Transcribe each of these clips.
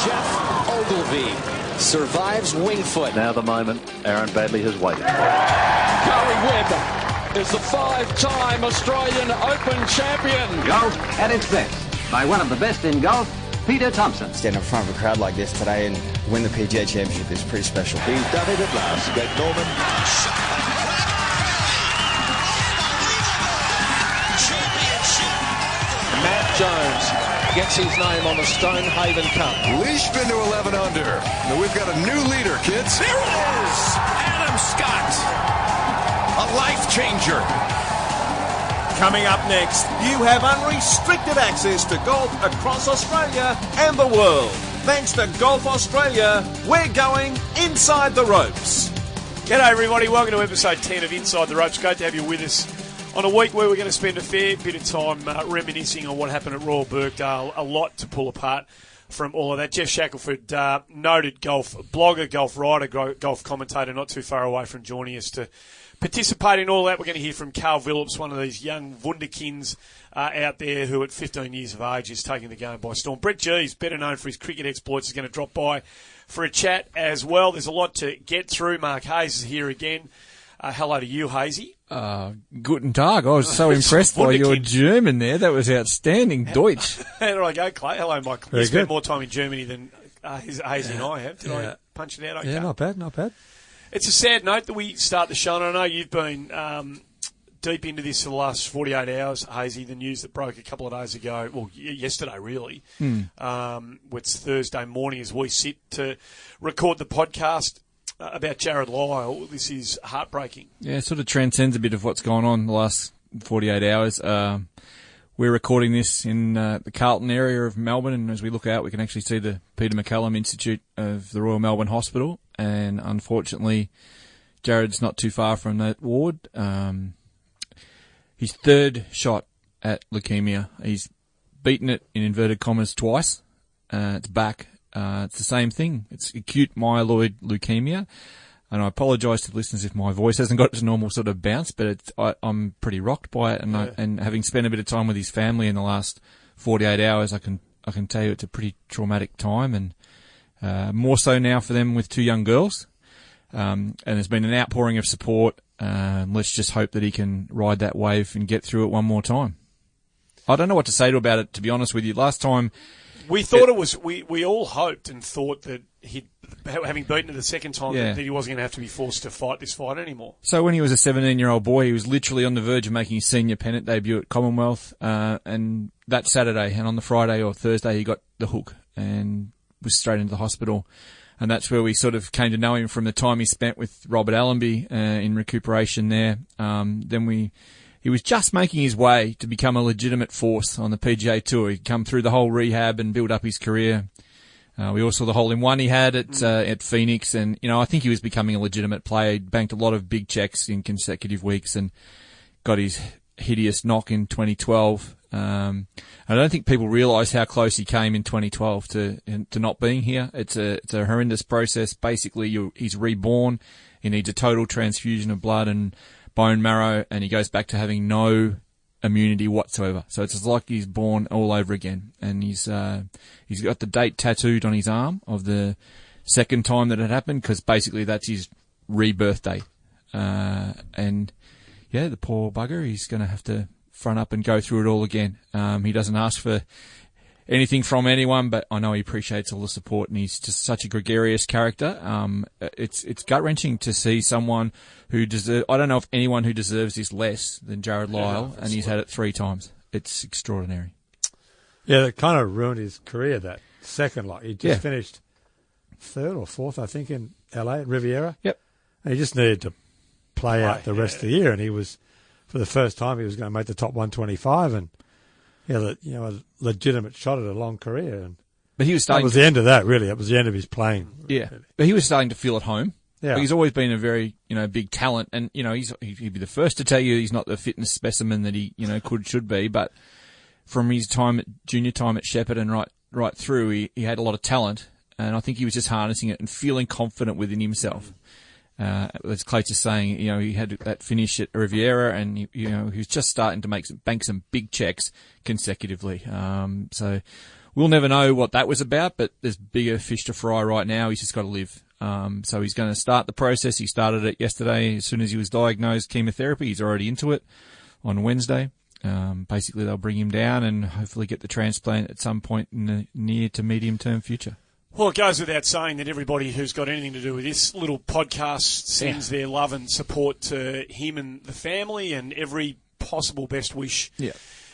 Jeff Ogilvy survives Wingfoot. Now the moment Aaron Baddeley has waited for. Gary Webb is the 5-time Australian Open champion. Golf at its best by one of the best in golf, Peter Thompson. Stand in front of a crowd like this today and win the PGA Championship is pretty special. He's done it at last. Greg Norman. Matt Jones gets his name on the Stonehaven Cup. Leishman to 11 under. Now we've got a new leader, kids. There it is! Adam Scott. A life changer. Coming up next, you have unrestricted access to golf across Australia and the world. Thanks to Golf Australia, we're going inside the ropes. G'day everybody, welcome to episode 10 of Inside the Ropes. Great to have you with us on a week where we're going to spend a fair bit of time reminiscing on what happened at Royal Birkdale. A lot to pull apart from all of that. Jeff Shackelford, noted golf blogger, golf writer, golf commentator, not too far away from joining us to participate in all that. We're going to hear from Carl Phillips, one of these young wunderkinds out there who at 15 years of age is taking the game by storm. Brett Gees, better known for his cricket exploits, is going to drop by for a chat as well. There's a lot to get through. Mark Hayes is here again. Hello to you, Hazy. Guten Tag. I was so impressed by your German there. That was outstanding. Deutsch. How did I go, Clay? Hello, Mike. You spent more time in Germany than Hazy and I have. Did I punch it out okay? Yeah, not bad, not bad. It's a sad note that we start the show, and I know you've been deep into this for the last 48 hours, Hazy. The news that broke a couple of days ago, well, yesterday really. It's Thursday morning as we sit to record the podcast about Jarrod Lyle. This is heartbreaking. Yeah, it sort of transcends a bit of what's gone on the last 48 hours. We're recording this in the Carlton area of Melbourne, and as we look out, we can actually see the Peter MacCallum Institute of the Royal Melbourne Hospital, and unfortunately, Jarrod's not too far from that ward. His third shot at leukemia. He's beaten it, in inverted commas, twice. It's back. It's the same thing. It's acute myeloid leukemia. And I apologise to the listeners if my voice hasn't got its normal sort of bounce, but I'm pretty rocked by it. And having spent a bit of time with his family in the last 48 hours, I can tell you it's a pretty traumatic time, and more so now for them with two young girls. And there's been an outpouring of support. Let's just hope that he can ride that wave and get through it one more time. I don't know what to say about it, to be honest with you. Last time, we thought it was. We all hoped and thought that having beaten it the second time, that he wasn't going to have to be forced to fight this fight anymore. So when he was a 17-year-old boy, he was literally on the verge of making his senior pennant debut at Commonwealth, and that Saturday, and on the Friday or Thursday, he got the hook and was straight into the hospital. And that's where we sort of came to know him from the time he spent with Robert Allenby in recuperation there. He was just making his way to become a legitimate force on the PGA Tour. He'd come through the whole rehab and build up his career. We all saw the hole-in-one he had at Phoenix, and I think he was becoming a legitimate player. He banked a lot of big checks in consecutive weeks and got his hideous knock in 2012. I don't think people realise how close he came in 2012 to not being here. It's a horrendous process. Basically, he's reborn. He needs a total transfusion of blood and bone marrow, and he goes back to having no immunity whatsoever. So it's like he's born all over again. And he's got the date tattooed on his arm of the second time that it happened, because basically that's his rebirth date. And yeah, the poor bugger, he's going to have to front up and go through it all again. He doesn't ask for anything from anyone, but I know he appreciates all the support, and he's just such a gregarious character. It's gut-wrenching to see someone who I don't know if anyone who deserves this less than Jarrod Lyle, and he's had it 3 times. It's extraordinary. Yeah, that kind of ruined his career, that second lot. He just finished 3rd or 4th, I think, in LA at Riviera. Yep. And he just needed to play out the rest of the year, and he was, for the first time, he was going to make the top 125, and a legitimate shot at a long career. But he was starting. That was the end of that, really. It was the end of his playing. Yeah, but he was starting to feel at home. Yeah, he's always been a very big talent, and he'd be the first to tell you he's not the fitness specimen that he should be. But from his time at junior time at Shepparton right through, he had a lot of talent, and I think he was just harnessing it and feeling confident within himself. As Clay is saying, he had that finish at Riviera, and he was just starting to bank some big checks consecutively. So we'll never know what that was about, but there's bigger fish to fry right now. He's just got to live. So he's going to start the process. He started it yesterday. As soon as he was diagnosed chemotherapy, he's already into it on Wednesday. Basically, they'll bring him down and hopefully get the transplant at some point in the near to medium-term future. Well, it goes without saying that everybody who's got anything to do with this little podcast sends their love and support to him and the family, and every possible best wish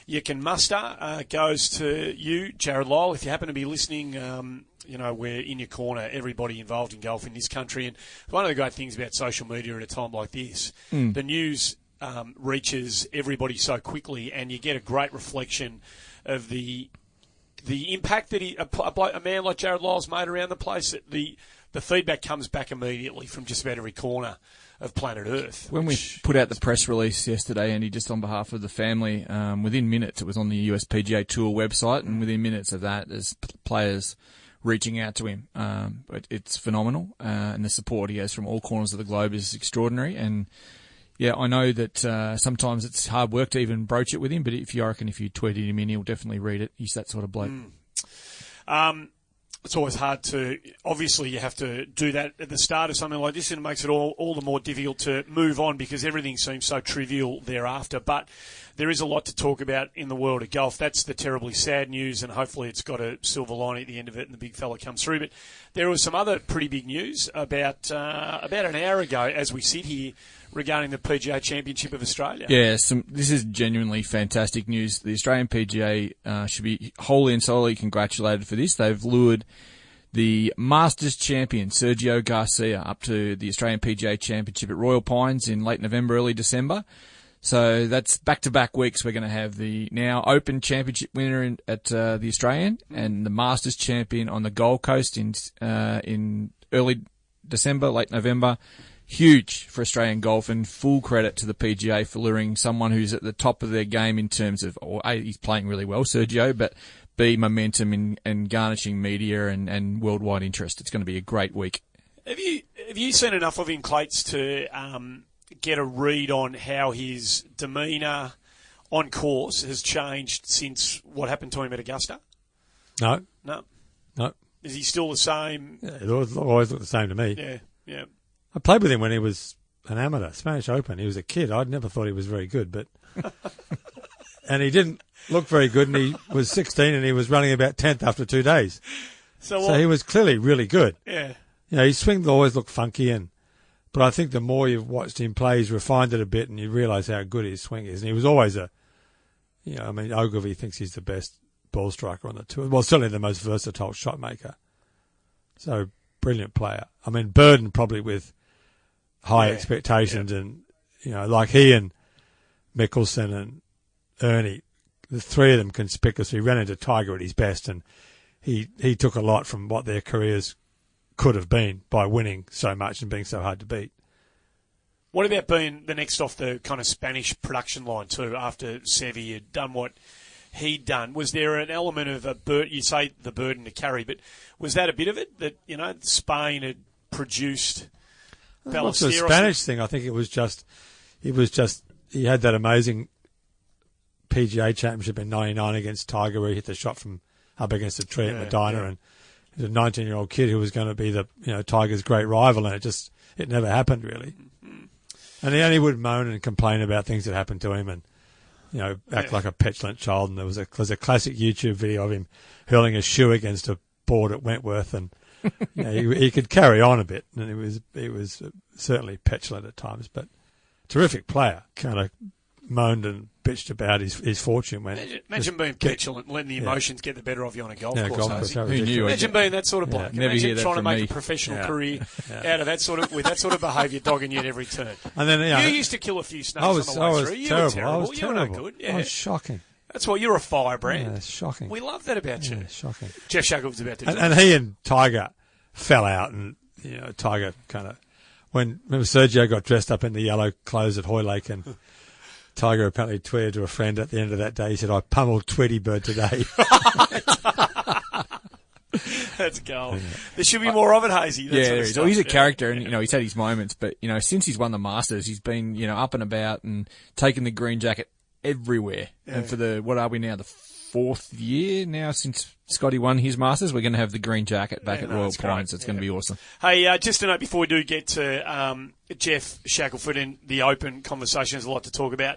you can muster goes to you, Jared Lyle. If you happen to be listening, we're in your corner, everybody involved in golf in this country. And one of the great things about social media at a time like this, the news reaches everybody so quickly, and you get a great reflection of the impact that a man like Jared Lyle's made around the place. The feedback comes back immediately from just about every corner of planet Earth. When we put out the press release yesterday, Andy, just on behalf of the family, within minutes, it was on the US PGA Tour website, and within minutes of that, there's players reaching out to him. But it's phenomenal, and the support he has from all corners of the globe is extraordinary. And yeah, I know that sometimes it's hard work to even broach it with him, but if you tweeted him in, he'll definitely read it. He's that sort of bloke. It's always hard to, obviously you have to do that at the start of something like this, and it makes it all the more difficult to move on because everything seems so trivial thereafter. But there is a lot to talk about in the world of golf. That's the terribly sad news, and hopefully it's got a silver lining at the end of it and the big fella comes through. But there was some other pretty big news about an hour ago as we sit here regarding the PGA Championship of Australia. Yeah, this is genuinely fantastic news. The Australian PGA should be wholly and solely congratulated for this. They've lured the Masters champion, Sergio Garcia, up to the Australian PGA Championship at Royal Pines in late November, early December. So that's back-to-back weeks. We're going to have the now Open Championship winner at the Australian and the Masters champion on the Gold Coast in early December, late November. Huge for Australian golf, and full credit to the PGA for luring someone who's at the top of their game in terms of, A, he's playing really well, Sergio, but B, momentum and garnishing media and worldwide interest. It's going to be a great week. Have you seen enough of him, Clates, to get a read on how his demeanour on course has changed since what happened to him at Augusta? No. Is he still the same? Yeah, it always looked the same to me. Yeah. I played with him when he was an amateur, Spanish Open. He was a kid. I'd never thought he was very good, but and he didn't look very good, and he was 16 and he was running about 10th after 2 days. So he was clearly really good. Yeah. His swing always looked funky, but I think the more you've watched him play, he's refined it a bit, and you realise how good his swing is. And he was always Ogilvy thinks he's the best ball striker on the tour. Well, certainly the most versatile shot maker. So, brilliant player. I mean, Burden probably with high expectations, and, like he and Mickelson and Ernie, the three of them conspicuously ran into Tiger at his best, and he took a lot from what their careers could have been by winning so much and being so hard to beat. What about being the next off the kind of Spanish production line too, after Seve had done what he'd done? Was there an element of you say the burden to carry, but was that a bit of it, that, Spain had produced Ballesteros? The Spanish thing, I think it was just, he had that amazing PGA Championship in 99 against Tiger where he hit the shot from up against a tree at Medina, and he's a 19-year-old kid who was going to be the Tiger's great rival, and it never happened really. And he only would moan and complain about things that happened to him, and act like a petulant child. And there was a classic YouTube video of him hurling a shoe against a board at Wentworth, and he could carry on a bit, and he was certainly petulant at times, but terrific player. Kind of moaned and bitched about his fortune when. Imagine being petulant and letting the emotions get the better of you on a golf course. Who knew? Imagine being that sort of bloke. Never Imagine hear that trying to from make me. a professional career out of that sort of, with that sort of behaviour dogging you at every turn. And then you used to kill a few snakes on the way through. You were terrible. You were no good. Yeah. I was shocking. That's why you're a firebrand. Yeah, it's shocking. We love that about you. Yeah, shocking. Jeff Shackelford was about to. And he and Tiger fell out, and Tiger kind of remember Sergio got dressed up in the yellow clothes at Hoylake, and Tiger apparently tweeted to a friend at the end of that day. He said, "I pummeled Tweety Bird today." That's gold. Yeah. There should be more of it, Hazy. He's a character, and he's had his moments. But since he's won the Masters, he's been up and about and taken the green jacket everywhere. Yeah. And for what are we now? The fourth year now since Scotty won his Masters. We're going to have the green jacket back at Royal Pines. It's going to be awesome. Hey, just a note before we do get to Jeff Shackelford and the Open conversation, there's a lot to talk about.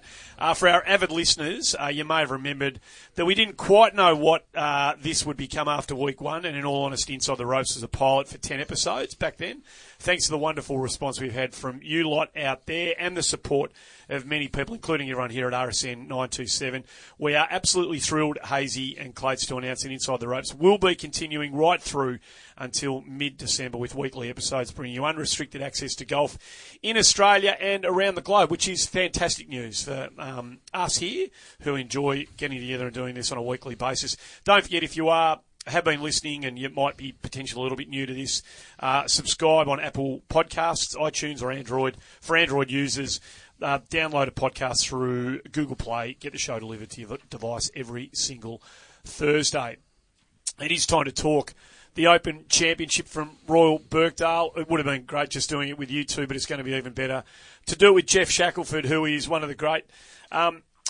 For our avid listeners, you may have remembered that we didn't quite know what this would become after week one, and in all honesty, Inside the Ropes was a pilot for 10 episodes back then. Thanks to the wonderful response we've had from you lot out there and the support of many people, including everyone here at RSN 927. We are absolutely thrilled, Hazy and Clates, to announce that Inside the Ropes will be continuing right through until mid-December with weekly episodes bringing you unrestricted access to golf in Australia and around the globe, which is fantastic news for us here who enjoy getting together and doing this on a weekly basis. Don't forget, if you have been listening and you might be potentially a little bit new to this, subscribe on Apple Podcasts, iTunes or Android. For Android users, download a podcast through Google Play. Get the show delivered to your device every single Thursday. It is time to talk the Open Championship from Royal Birkdale. It would have been great just doing it with you two, but it's going to be even better to do it with Jeff Shackelford, who is one of the great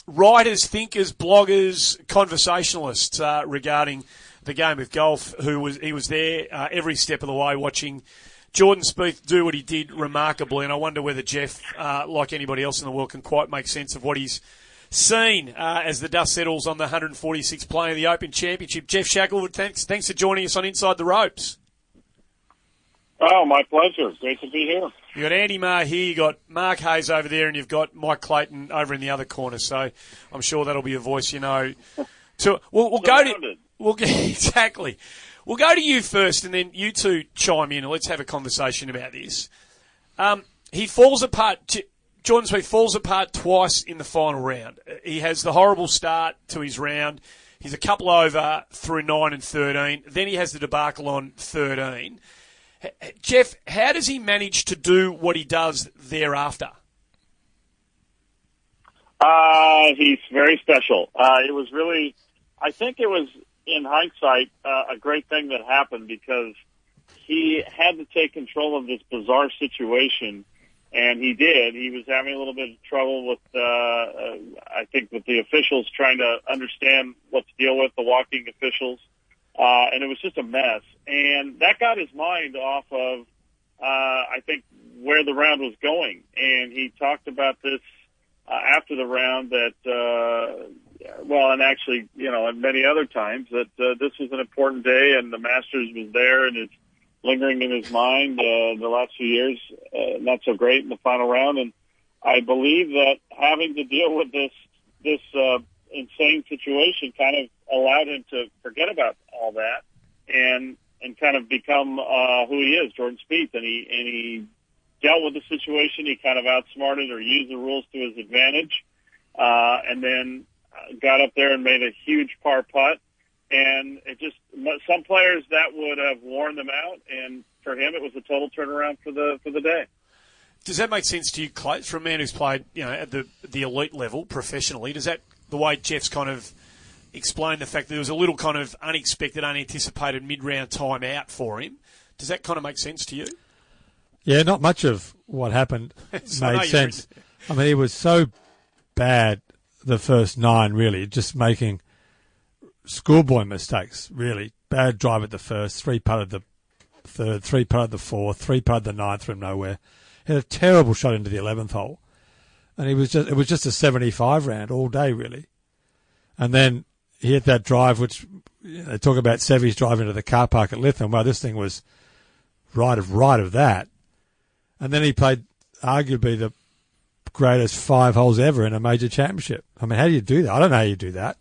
writers, thinkers, bloggers, conversationalists regarding the game of golf. He was there every step of the way watching Jordan Spieth do what he did remarkably, and I wonder whether Jeff, like anybody else in the world, can quite make sense of what he's seen as the dust settles on the 146th play of the Open Championship. Jeff Shackelford, thanks for joining us on Inside the Ropes. Oh, my pleasure. Great to be here. You've got Andy Marr here, you've got Mark Hayes over there, and you've got Mike Clayton over in the other corner, so I'm sure that'll be a voice you know. Exactly. We'll go to you first, and then you two chime in, and let's have a conversation about this. He falls apart. Jordan Spieth falls apart twice in the final round. He has the horrible start to his round. He's a couple over through 9 and 13. Then he has the debacle on 13. Jeff, how does he manage to do what he does thereafter? He's very special. It was really, I think it was, in hindsight, a great thing that happened because he had to take control of this bizarre situation. And he did. He was having a little bit of trouble with, I think, with the officials trying to understand what to deal with, the walking officials. And it was just a mess. And that got his mind off of, I think, where the round was going. And he talked about this after the round that, and actually, and many other times, that this was an important day and the Masters was there and it's lingering in his mind the last few years, not so great in the final round. And I believe that having to deal with this insane situation kind of allowed him to forget about all that and kind of become who he is, Jordan Spieth. And he dealt with the situation. He kind of outsmarted or used the rules to his advantage, and then got up there and made a huge par putt. And it just, some players that would have worn them out, and for him it was a total turnaround for the day. Does that make sense to you, Clay? For a man who's played, at the elite level professionally, does that, the way Jeff's kind of explained the fact that there was a little kind of unexpected, unanticipated mid-round time out for him, does that kind of make sense to you? Yeah, not much of what happened made sense. I mean, he was so bad the first 9, really, just making schoolboy mistakes, really. Bad drive at the first, 3-putted the third, 3-putted the fourth, 3-putted the ninth from nowhere. He had a terrible shot into the 11th hole. And it was just a 75 round all day, really. And then he hit that drive, which they talk about Sevy's drive into the car park at Lytham. Well, this thing was right of that. And then he played arguably the greatest 5 holes ever in a major championship. I mean, how do you do that? I don't know how you do that.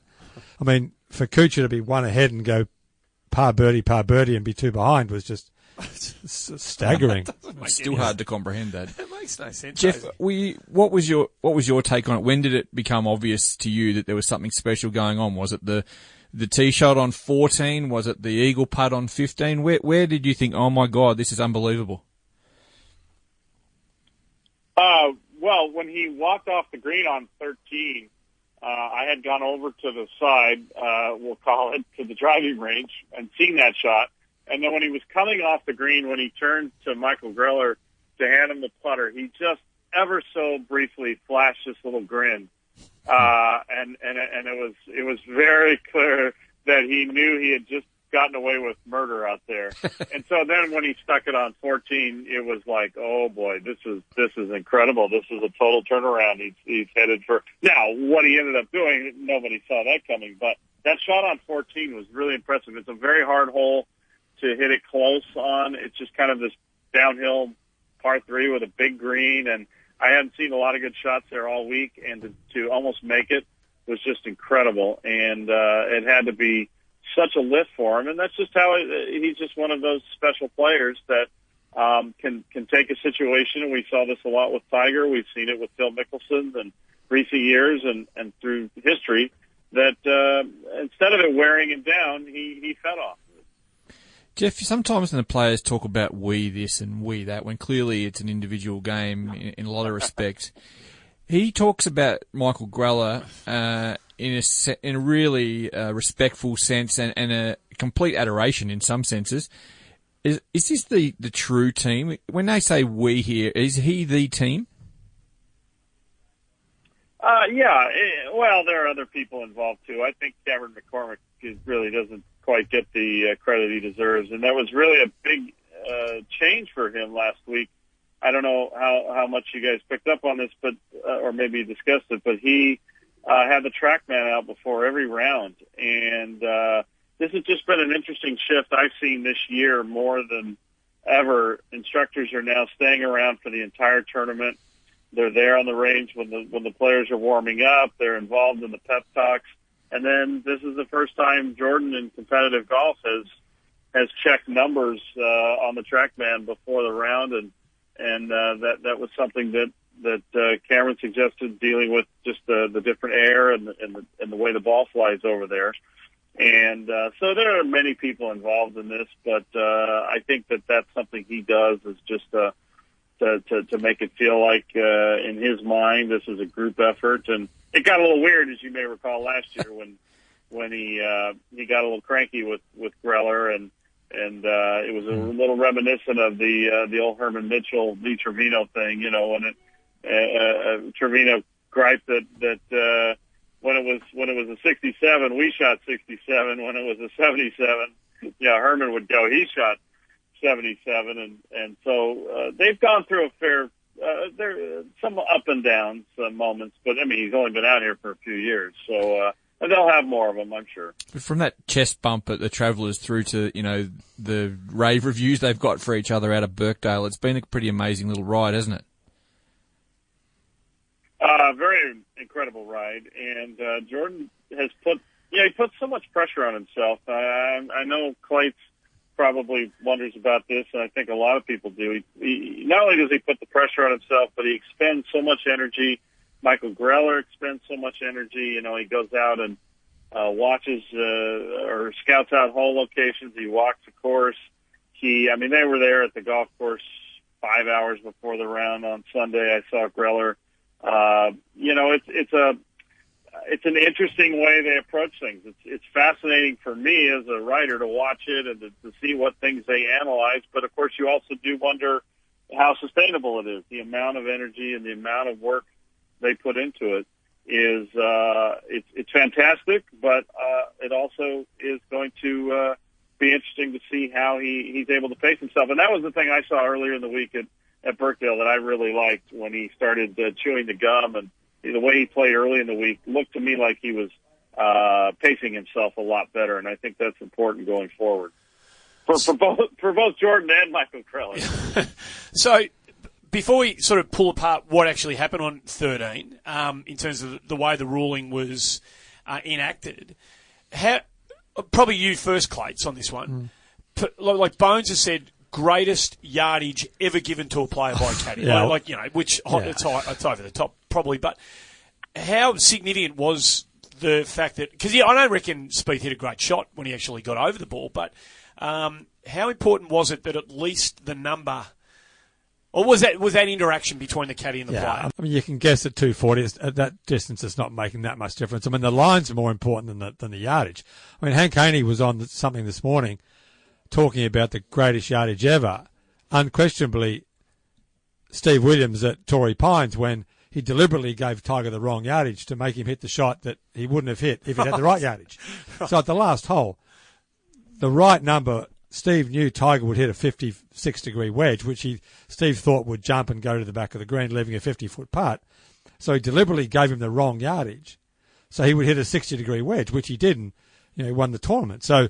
I mean, for Kuchar to be 1 ahead and go par birdie and be 2 behind was just staggering. It's still hard to comprehend that. It makes no sense. Jeff, what was your take on it? When did it become obvious to you that there was something special going on? Was it the tee shot on 14? Was it the eagle putt on 15? Where did you think, oh my God, this is unbelievable? Well, when he walked off the green on 13, I had gone over to the side, we'll call it, to the driving range and seen that shot. And then when he was coming off the green, when he turned to Michael Greller to hand him the putter, he just ever so briefly flashed this little grin. And it was very clear that he knew he had just gotten away with murder out there. And so then when he stuck it on 14, it was like, oh boy, this is incredible. This is a total turnaround. He's headed for, now what he ended up doing, nobody saw that coming, but that shot on 14 was really impressive. It's a very hard hole to hit it close on. It's just kind of this downhill par 3 with a big green, and I hadn't seen a lot of good shots there all week, and to almost make it was just incredible. And it had to be such a lift for him, and that's just how he's just one of those special players that can take a situation, and we saw this a lot with Tiger. We've seen it with Phil Mickelson in recent years and through history, that instead of it wearing him down, he fed off. Jeff, sometimes when the players talk about we this and we that, when clearly it's an individual game in a lot of respects, he talks about Michael Greller in a really respectful sense and a complete adoration in some senses. Is this the true team? When they say we here, is he the team? Yeah. Well, there are other people involved too. I think Cameron McCormick really doesn't quite get the credit he deserves, and that was really a big change for him last week. I don't know how much you guys picked up on this, but or maybe discussed it, but he had the TrackMan out before every round, and this has just been an interesting shift I've seen this year more than ever. Instructors are now staying around for the entire tournament. They're there on the range when the players are warming up. They're involved in the pep talks. And then this is the first time Jordan in competitive golf has checked numbers on the TrackMan before the round, and that was something that Cameron suggested, dealing with just the different air and the way the ball flies over there. And so there are many people involved in this, but I think that's something he does, is just to make it feel like in his mind this is a group effort. And it got a little weird, as you may recall, last year when he got a little cranky with Greller, and it was a little reminiscent of the old Herman Mitchell, Lee Trevino thing, when Trevino griped that when it was a 67, we shot 67. When it was a 77, Herman would go, he shot 77, and so they've gone through a fair. There some up and downs moments, but I mean he's only been out here for a few years, so they'll have more of them, I'm sure. From that chest bump at the Travellers through to the rave reviews they've got for each other out of Birkdale, it's been a pretty amazing little ride, hasn't it? Very incredible ride, and Jordan has put so much pressure on himself. I know Clayton probably wonders about this, and I think a lot of people do. He not only does he put the pressure on himself, but he expends so much energy. Michael Greller expends so much energy. He goes out and watches or scouts out hole locations. He walks the course. They were there at the golf course 5 hours before the round on Sunday. I saw Greller. It's an interesting way they approach things. It's fascinating for me as a writer to watch it and to see what things they analyze. But of course, you also do wonder how sustainable it is. The amount of energy and the amount of work they put into it is it's fantastic. But it also is going to be interesting to see how he's able to pace himself. And that was the thing I saw earlier in the week at Birkdale that I really liked, when he started chewing the gum, and the way he played early in the week looked to me like he was pacing himself a lot better, and I think that's important going forward for both Jordan and Michael Greller. So, before we sort of pull apart what actually happened on 13, in terms of the way the ruling was enacted, probably you first, Clates, on this one. Like Bones has said, greatest yardage ever given to a player by a caddy. It's over the top, probably. But how significant was the fact that, because I don't reckon Spieth hit a great shot when he actually got over the ball, but how important was it that at least the number, or was that interaction between the caddy and the player? I mean, you can guess at 240 at that distance, it's not making that much difference. I mean, the line's more important than the yardage. I mean, Hank Haney was on something this morning talking about the greatest yardage ever. Unquestionably, Steve Williams at Torrey Pines, when he deliberately gave Tiger the wrong yardage to make him hit the shot that he wouldn't have hit if he had the right yardage. So at the last hole, the right number, Steve knew Tiger would hit a 56-degree wedge, which Steve thought would jump and go to the back of the green, leaving a 50-foot putt. So he deliberately gave him the wrong yardage. So he would hit a 60-degree wedge, which he did, and he won the tournament. So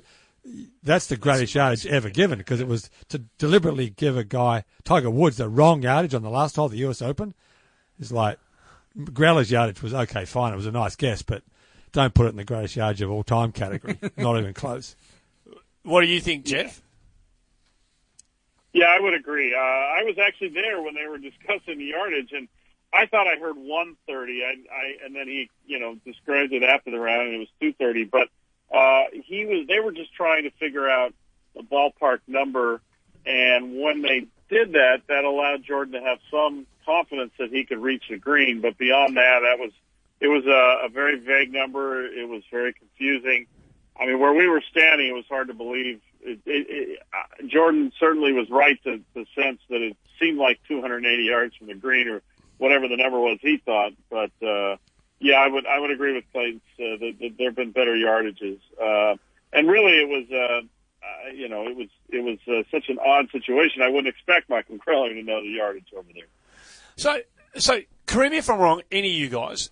that's the greatest yardage ever given, because it was to deliberately give a guy, Tiger Woods, the wrong yardage on the last hole of the US Open. It's like, Growler's yardage was okay, fine, it was a nice guess, but don't put it in the greatest yardage of all time category. Not even close. What do you think, Jeff? Yeah, I would agree. I was actually there when they were discussing the yardage, and I thought I heard 130. And then he, described it after the round, and it was 230. But they were just trying to figure out the ballpark number, and when they did that, that allowed Jordan to have some confidence that he could reach the green. But beyond that, it was a very vague number. It was very confusing. I mean, where we were standing, it was hard to believe. Jordan certainly was right to sense that it seemed like 280 yards from the green, or whatever the number was he thought. But yeah, I would agree with Clayton that there have been better yardages. And really, it was it was such an odd situation. I wouldn't expect Michael Greller to know the yardage over there. So correct me if I'm wrong, any of you guys.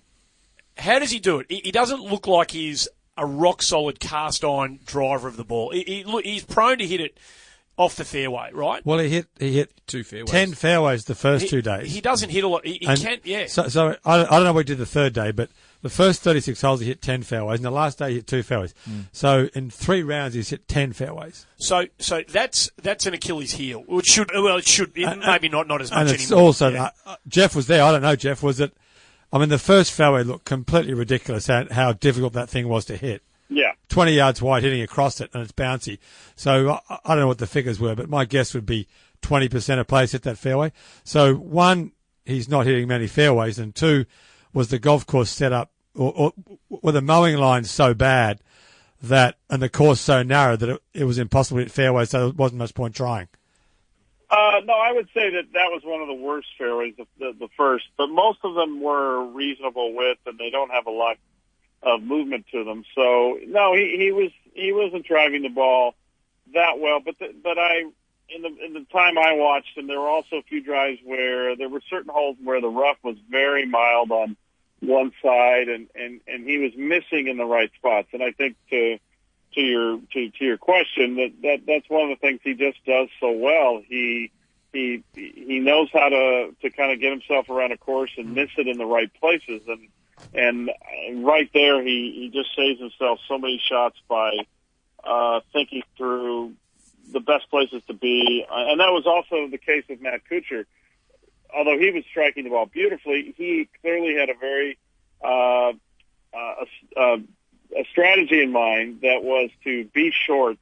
How does he do it? He doesn't look like he's a rock-solid cast-iron driver of the ball. He's prone to hit it off the fairway, right? Well, he hit 2 fairways. 10 fairways the first 2 days. He doesn't hit a lot. He can't, yeah. So I don't know what he did the third day, but the first 36 holes he hit 10 fairways, and the last day he hit 2 fairways. So in 3 rounds he's hit 10 fairways. So that's an Achilles heel. It should maybe not as much and it's anymore. Also, Jeff was there. I don't know, Jeff, was it? I mean, the first fairway looked completely ridiculous, how difficult that thing was to hit. Yeah. 20 yards wide hitting across it, and it's bouncy. So I don't know what the figures were, but my guess would be 20% of players hit that fairway. So 1, he's not hitting many fairways, and 2, was the golf course set up, or the mowing line so bad and the course so narrow that it was impossible to hit fairways, so there wasn't much point trying. No, I would say that was one of the worst fairways, the first. But most of them were reasonable width, and they don't have a lot of movement to them. So no, he wasn't driving the ball that well. But in the time I watched him, there were also a few drives where there were certain holes where the rough was very mild on one side, and he was missing in the right spots. And I think to your question, that's one of the things he just does so well. He knows how to kind of get himself around a course and miss it in the right places, and right there he just saves himself so many shots by thinking through the best places to be. And that was also the case with Matt Kuchar. Although he was striking the ball beautifully, he clearly had a very a strategy in mind that was to be short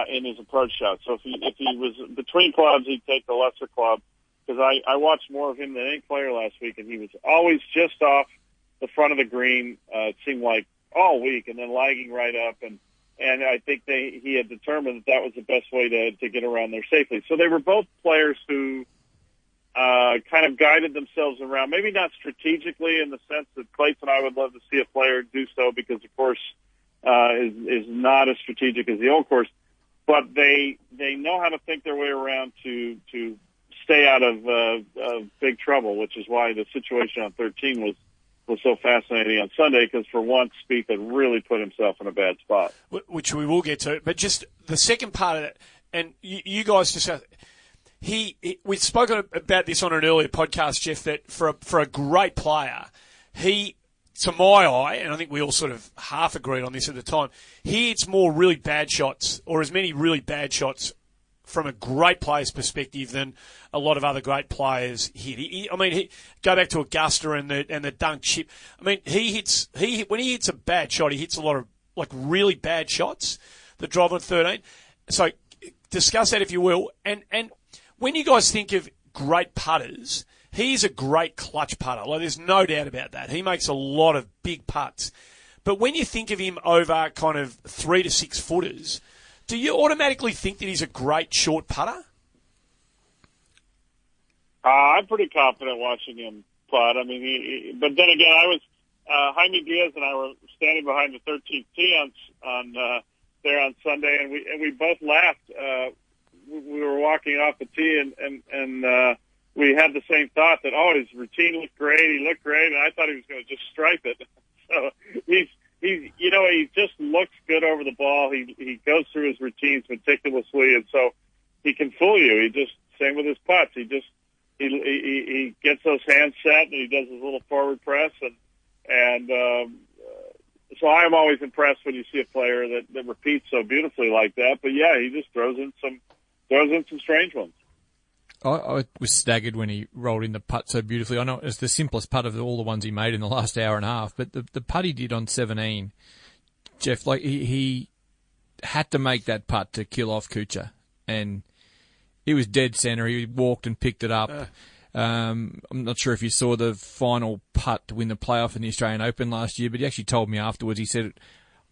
in his approach shot. So if he was between clubs, he'd take the lesser club. Because I watched more of him than any player last week, and he was always just off the front of the green. It seemed like all week, and then lagging right up. And I think he had determined that was the best way to get around there safely. So they were both players who kind of guided themselves around, maybe not strategically in the sense that Clayton and I would love to see a player do so, because the course is not as strategic as the old course, but they know how to think their way around to stay out of big trouble, which is why the situation on 13 was so fascinating on Sunday, because for once Spieth had really put himself in a bad spot. Which we will get to, but just the second part of it, and you guys just... we've spoken about this on an earlier podcast, Jeff, that for a great player, he, to my eye, and I think we all sort of half agreed on this at the time, he hits more really bad shots, or as many really bad shots from a great player's perspective than a lot of other great players hit. Go back to Augusta and the dunk chip. I mean, when he hits a bad shot, he hits a lot of like really bad shots. The drive on 13. So discuss that if you will, and when you guys think of great putters, he's a great clutch putter. Like, there's no doubt about that. He makes a lot of big putts. But when you think of him over kind of 3 to 6 footers, do you automatically think that he's a great short putter? I'm pretty confident watching him putt. I mean, but then again, I was Jaime Diaz and I were standing behind the 13th tee on there on Sunday, and we both laughed. We were walking off the tee, and we had the same thought that, oh, his routine looked great. He looked great, and I thought he was going to just stripe it. So he's he just looks good over the ball. He goes through his routines meticulously, and so he can fool you. He just same with his putts. He gets those hands set, and he does his little forward press, and so I am always impressed when you see a player that repeats so beautifully like that. But yeah, he just throws in some strange ones. I was staggered when he rolled in the putt so beautifully. I know it's the simplest putt of all the ones he made in the last hour and a half, but the putt he did on 17, Jeff, like he had to make that putt to kill off Kuchar, and it was dead centre. He walked and picked it up. I'm not sure if you saw the final putt to win the playoff in the Australian Open last year, but he actually told me afterwards, he said,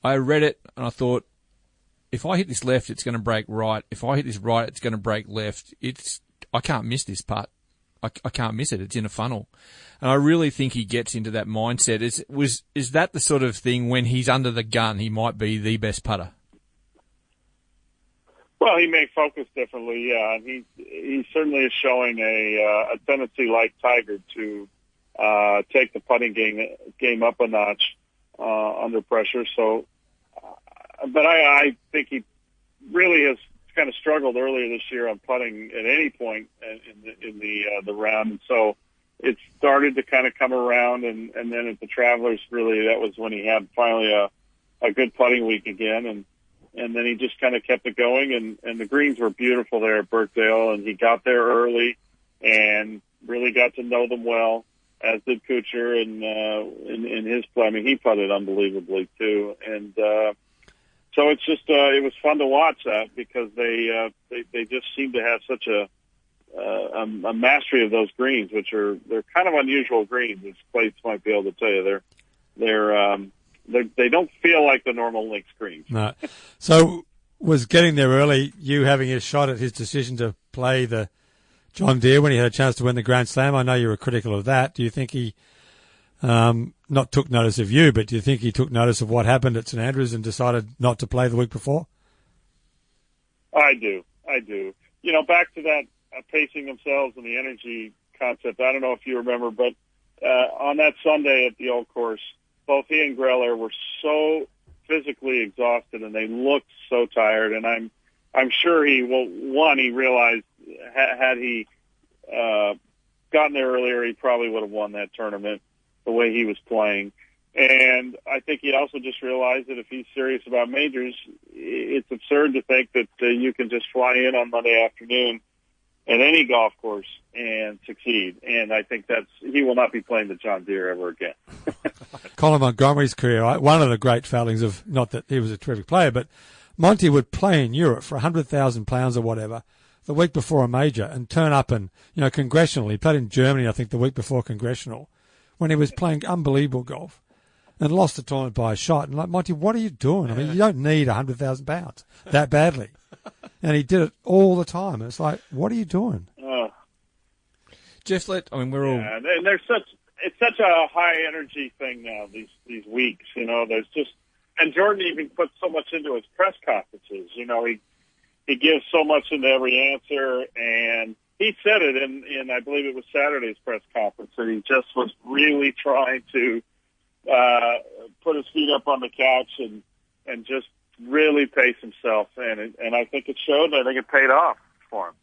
I read it and I thought, if I hit this left, it's going to break right. If I hit this right, it's going to break left. I can't miss this putt. I can't miss it. It's in a funnel. And I really think he gets into that mindset. Is that the sort of thing when he's under the gun, he might be the best putter? Well, he may focus differently, yeah. And he certainly is showing a tendency like Tiger to take the putting game up a notch under pressure. So, but I think he really has kind of struggled earlier this year on putting at any point in the round, and so it started to kind of come around, and then at the Travelers, really that was when he had finally a good putting week again, and then he just kind of kept it going, and the greens were beautiful there at Birkdale, and he got there early and really got to know them well, as did Kuchar, and in his play. I mean, he putted unbelievably too, and so it's just it was fun to watch that, because they just seem to have such a mastery of those greens, which they're kind of unusual greens, as Clates might be able to tell you. They don't feel like the normal links greens. No. So was getting there early, you having a shot at his decision to play the John Deere when he had a chance to win the Grand Slam? I know you were critical of that. Do you think he not took notice of you, but do you think he took notice of what happened at St Andrews and decided not to play the week before? I do. You know, back to that pacing themselves and the energy concept. I don't know if you remember, but on that Sunday at the Old Course, both he and Greller were so physically exhausted, and they looked so tired. And I'm sure he realized had he gotten there earlier, he probably would have won that tournament the way he was playing. And I think he also just realized that if he's serious about majors, it's absurd to think that you can just fly in on Monday afternoon at any golf course and succeed. And I think he will not be playing the John Deere ever again. Colin Montgomery's career, one of the great failings of, not that he was a terrific player, but Monty would play in Europe for £100,000 or whatever the week before a major and turn up and, Congressional. He played in Germany, I think, the week before Congressional, when he was playing unbelievable golf and lost the tournament by a shot. And like, Monty, what are you doing? I mean, you don't need £100,000 that badly. And he did it all the time. It's like, what are you doing? Jeff, we're all... Yeah, and it's such a high energy thing now, these weeks, there's just, and Jordan even puts so much into his press conferences, he gives so much into every answer, and he said it in I believe it was Saturday's press conference, that he just was really trying to put his feet up on the couch and just really pace himself, and I think it showed. I think it paid off for him.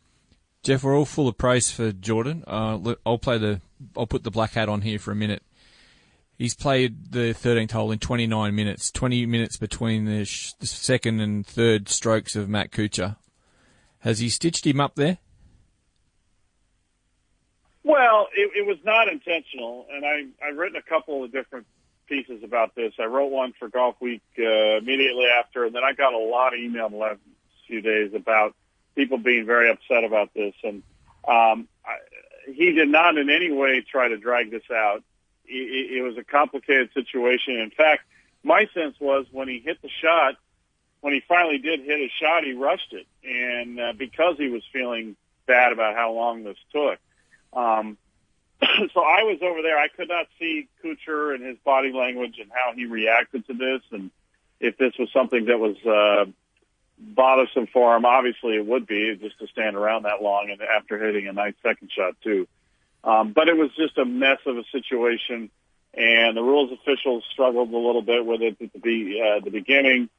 Jeff, we're all full of praise for Jordan. I'll put the black hat on here for a minute. He's played the 13th hole in 29 minutes, 20 minutes between the second and third strokes of Matt Kuchar. Has he stitched him up there? Well, it was not intentional, and I've written a couple of different pieces about this. I wrote one for Golf Week immediately after, and then I got a lot of email in the last few days about people being very upset about this. And he did not in any way try to drag this out. It was a complicated situation. In fact, my sense was when he hit the shot, when he finally did hit a shot, he rushed it. And because he was feeling bad about how long this took. so I was over there. I could not see Kuchar and his body language and how he reacted to this, and if this was something that was bothersome for him. Obviously, it would be just to stand around that long and after hitting a nice second shot too. But it was just a mess of a situation, and the rules officials struggled a little bit with it at the beginning,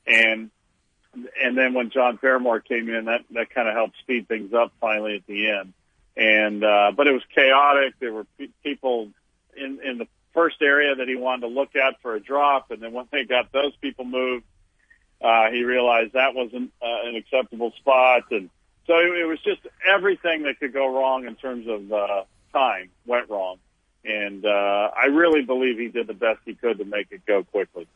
and then when John Paramore came in, that kind of helped speed things up finally at the end. And but it was chaotic. There were people in the first area that he wanted to look at for a drop, and then when they got those people moved, he realized that wasn't an acceptable spot, and so it was just everything that could go wrong in terms of time went wrong. And I really believe he did the best he could to make it go quickly.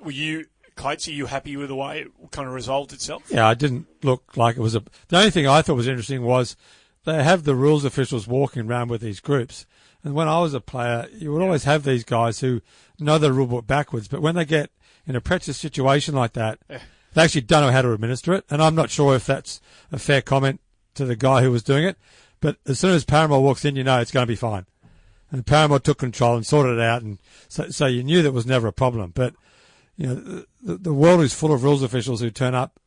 Were you, Clates, are you happy with the way it kind of resolved itself? Yeah, it didn't look like it was the only thing I thought was interesting was they have the rules officials walking around with these groups. And when I was a player, you would always have these guys who know the rule book backwards, but when they get in a practice situation like that, they actually don't know how to administer it. And I'm not sure if that's a fair comment to the guy who was doing it. But as soon as Paramore walks in, you know it's going to be fine. And Paramore took control and sorted it out. And so you knew that was never a problem. But, you know, the world is full of rules officials who turn up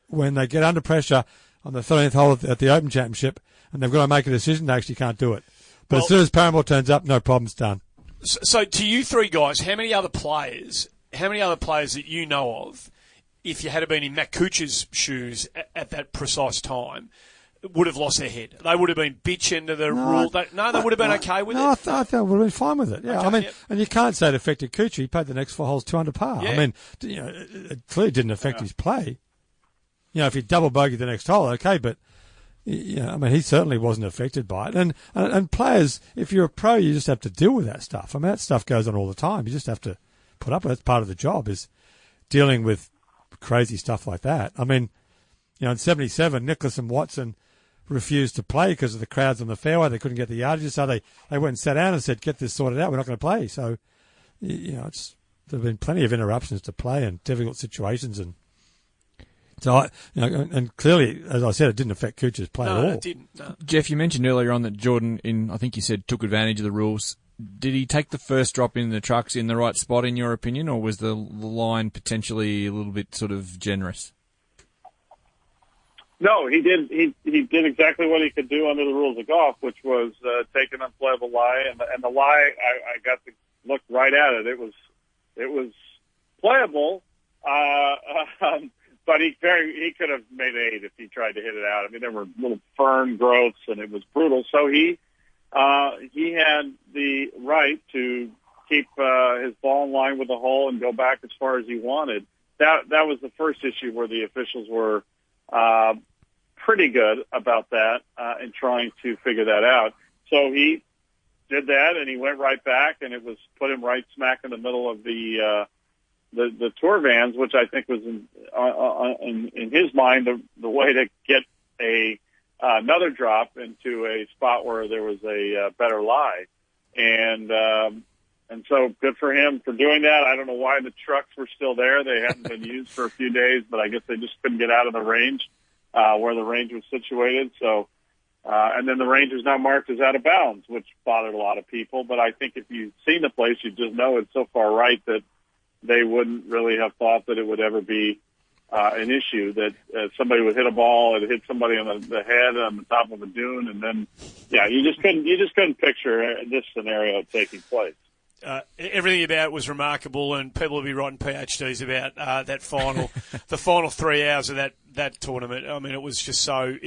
when they get under pressure on the 13th hole at the Open Championship and they've got to make a decision, they actually can't do it. But as soon as Paramore turns up, no problem's done. So to you three guys, how many other players that you know of, if you had been in Matt Kuchar's shoes at that precise time, would have lost their head? They would have been bitching to the rule. They would have been okay with it. I thought they would have been fine with it. Yeah, Okay, I mean, yep. and you can't say it affected Kuchar. He played the next 4 holes 2 under par. Yeah. I mean, you know, it clearly didn't affect his play. You know, if he double bogeyed the next hole, okay, but you know, I mean, he certainly wasn't affected by it. And players, if you're a pro, you just have to deal with that stuff. I mean, that stuff goes on all the time. You just have to put up with it. That's part of the job, is dealing with crazy stuff like that. I mean, you know, in 77, Nicklaus and Watson refused to play because of the crowds on the fairway. They couldn't get the yardages, so they went and sat down and said, "Get this sorted out. We're not going to play." So, you know, there have been plenty of interruptions to play and difficult situations, and so and clearly, as I said, it didn't affect Kuchar's play at all. No, it didn't. No. Jeff, you mentioned earlier on that Jordan, I think you said, took advantage of the rules. Did he take the first drop in the trucks in the right spot, in your opinion, or was the line potentially a little bit sort of generous? No, he did. He did exactly what he could do under the rules of golf, which was take an unplayable lie, and the lie, I got to look right at it. It was playable, but he could have made 8 if he tried to hit it out. I mean, there were little fern growths, and it was brutal. So he had the right to keep his ball in line with the hole and go back as far as he wanted. That was the first issue where the officials were pretty good about that and trying to figure that out. So he did that, and he went right back, and it was put him right smack in the middle of the tour vans, which I think was in his mind the way to get another drop into a spot where there was a better lie, and so good for him for doing that. I don't know why the trucks were still there; they hadn't been used for a few days, but I guess they just couldn't get out of the range where the range was situated. So, and then the range is now marked as out of bounds, which bothered a lot of people. But I think if you've seen the place, you just know it's so far right that they wouldn't really have thought that it would ever be an issue, that somebody would hit a ball and hit somebody on the head on the top of a dune, and then you just couldn't picture this scenario taking place. Everything about it was remarkable, and people will be writing PhDs about that final, the final 3 hours of that tournament. I mean, it was so.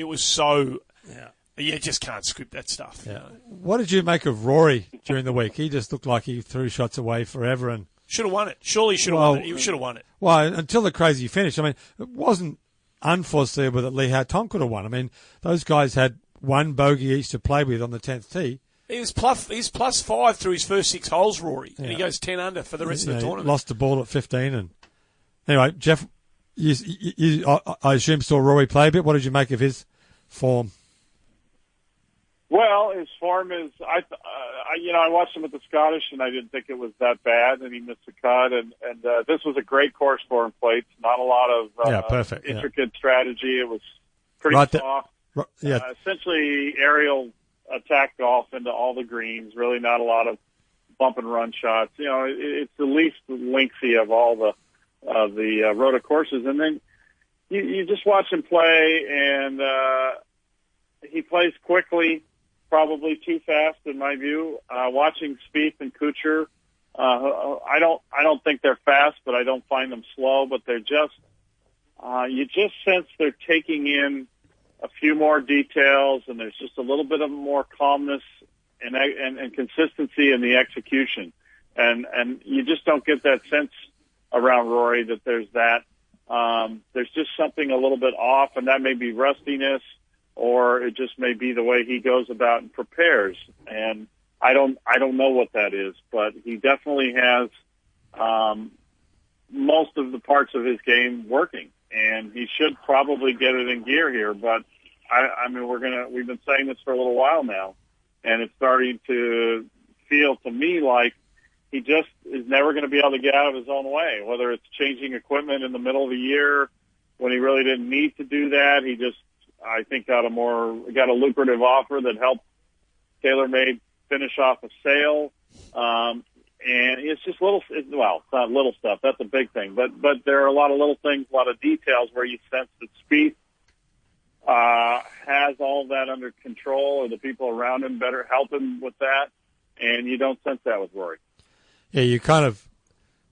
You just can't script that stuff. Yeah. What did you make of Rory during the week? He just looked like he threw shots away forever and should have won it. Surely he should have won it. He should have won it. Well, until the crazy finish. I mean, it wasn't unforeseeable that Lee Hao Tom could have won. I mean, those guys had one bogey each to play with on the 10th tee. He's plus 5 through his first 6 holes, Rory, and he goes 10 under for the rest of the tournament. Lost the ball at 15, and anyway, Jeff, I assume saw Rory play a bit. What did you make of his form? Well, his form is I watched him at the Scottish, and I didn't think it was that bad, and he missed a cut, and this was a great course for him. Plates, not a lot of intricate strategy. It was pretty soft. Yeah. Essentially aerial attack golf into all the greens. Really, not a lot of bump and run shots. You know, it's the least lengthy of all the Rota courses. And then you just watch him play, and he plays quickly, probably too fast in my view. Watching Spieth and Kuchar, I don't think they're fast, but I don't find them slow. But they're just you just sense they're taking in a few more details, and there's just a little bit of more calmness and consistency in the execution, and you just don't get that sense around Rory that there's that. There's just something a little bit off, and that may be rustiness, or it just may be the way he goes about and prepares. And I don't know what that is, but he definitely has most of the parts of his game working, and he should probably get it in gear here. But I mean, we've been saying this for a little while now, and it's starting to feel to me like he just is never going to be able to get out of his own way, whether it's changing equipment in the middle of the year when he really didn't need to do that. He just, I think, got a lucrative offer that helped TaylorMade finish off a sale. And it's just it's not little stuff. That's a big thing. But there are a lot of little things, a lot of details where you sense that Spieth has all that under control, or the people around him better help him with that. And you don't sense that with Rory. Yeah, you kind of,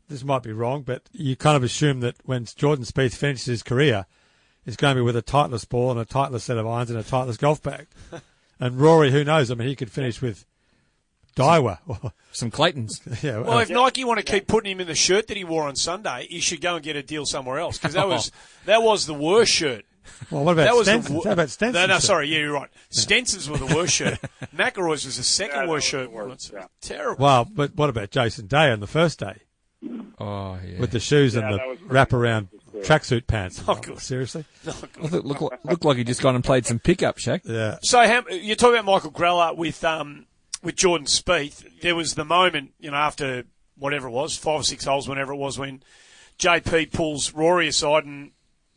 this might be wrong, but you kind of assume that when Jordan Spieth finishes his career, it's going to be with a Titleist ball and a Titleist set of irons and a Titleist golf bag. And Rory, who knows? I mean, he could finish with Daiwa. Some Claytons. Yeah. Well, if Nike want to keep putting him in the shirt that he wore on Sunday, he should go and get a deal somewhere else, because that was the worst shirt. Well, what about Stenson's? How about Stenson's? No, sorry, yeah, you're right. Stenson's were the worst shirt. McIlroy's was the second worst shirt. Terrible. Well, but what about Jason Day on the first day? Oh, yeah. With the shoes and the wraparound tracksuit pants. Oh, good. Seriously? Looked like he just gone and played some pickup, Shaq. Yeah. So you're talking about Michael Greller with Jordan Spieth. There was the moment, after whatever it was, 5 or 6 holes, whenever it was, when JP pulls Rory aside and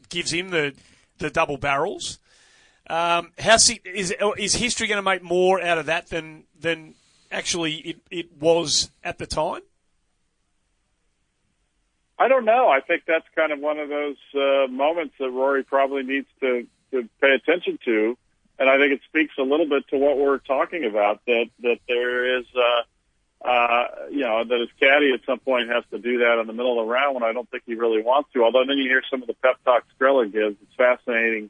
gives him the double barrels. Is history going to make more out of that than actually it was at the time? I don't know. I think that's kind of one of those moments that Rory probably needs to pay attention to, and I think it speaks a little bit to what we're talking about, that there is, that his caddy at some point has to do that in the middle of the round when I don't think he really wants to. Although then you hear some of the pep talks Greller gives. It's fascinating.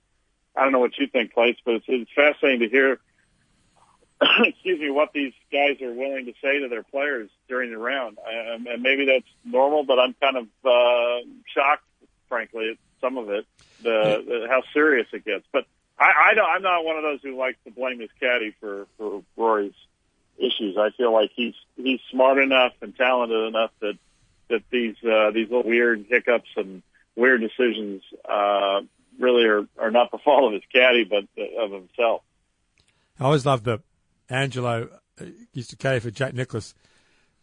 I don't know what you think, Clates, but it's fascinating to hear, what these guys are willing to say to their players during the round. And maybe that's normal, but I'm kind of shocked, frankly, at some of it, how serious it gets. But I'm not one of those who likes to blame his caddy for Rory's issues. I feel like he's smart enough and talented enough that these little weird hiccups and weird decisions really are not the fault of his caddy, but of himself. I always loved Angelo used to caddy for Jack Nicklaus,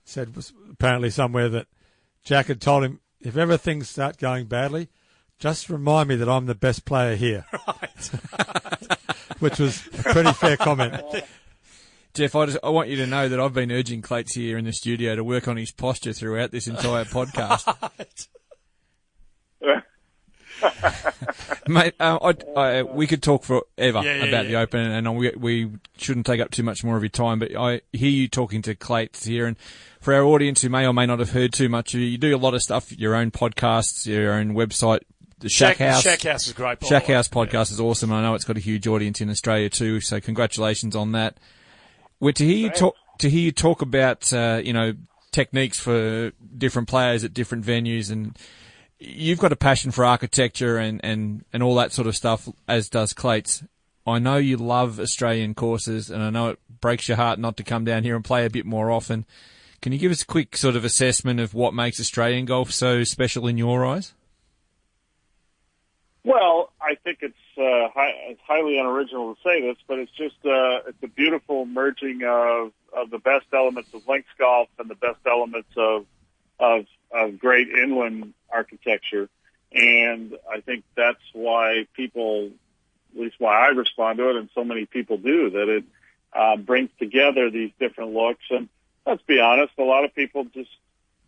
said was apparently somewhere that Jack had told him, if ever things start going badly, just remind me that I'm the best player here. Right. Which was a pretty fair comment. Jeff, I want you to know that I've been urging Clates here in the studio to work on his posture throughout this entire podcast. Mate, we could talk forever about the Open, and we shouldn't take up too much more of your time, but I hear you talking to Clates here, and for our audience who may or may not have heard too much, you do a lot of stuff, your own podcasts, your own website. The Shack House. Shack House is great. Shack House podcast is awesome, and I know it's got a huge audience in Australia too, so congratulations on that. To hear you talk about techniques for different players at different venues, and you've got a passion for architecture and all that sort of stuff, as does Clates. I know you love Australian courses, and I know it breaks your heart not to come down here and play a bit more often. Can you give us a quick sort of assessment of what makes Australian golf so special in your eyes? Well, I think it's highly unoriginal to say this, but it's just it's a beautiful merging of the best elements of links golf and the best elements of great inland architecture, and I think that's why people, at least why I respond to it, and so many people do, that brings together these different looks. And let's be honest, a lot of people just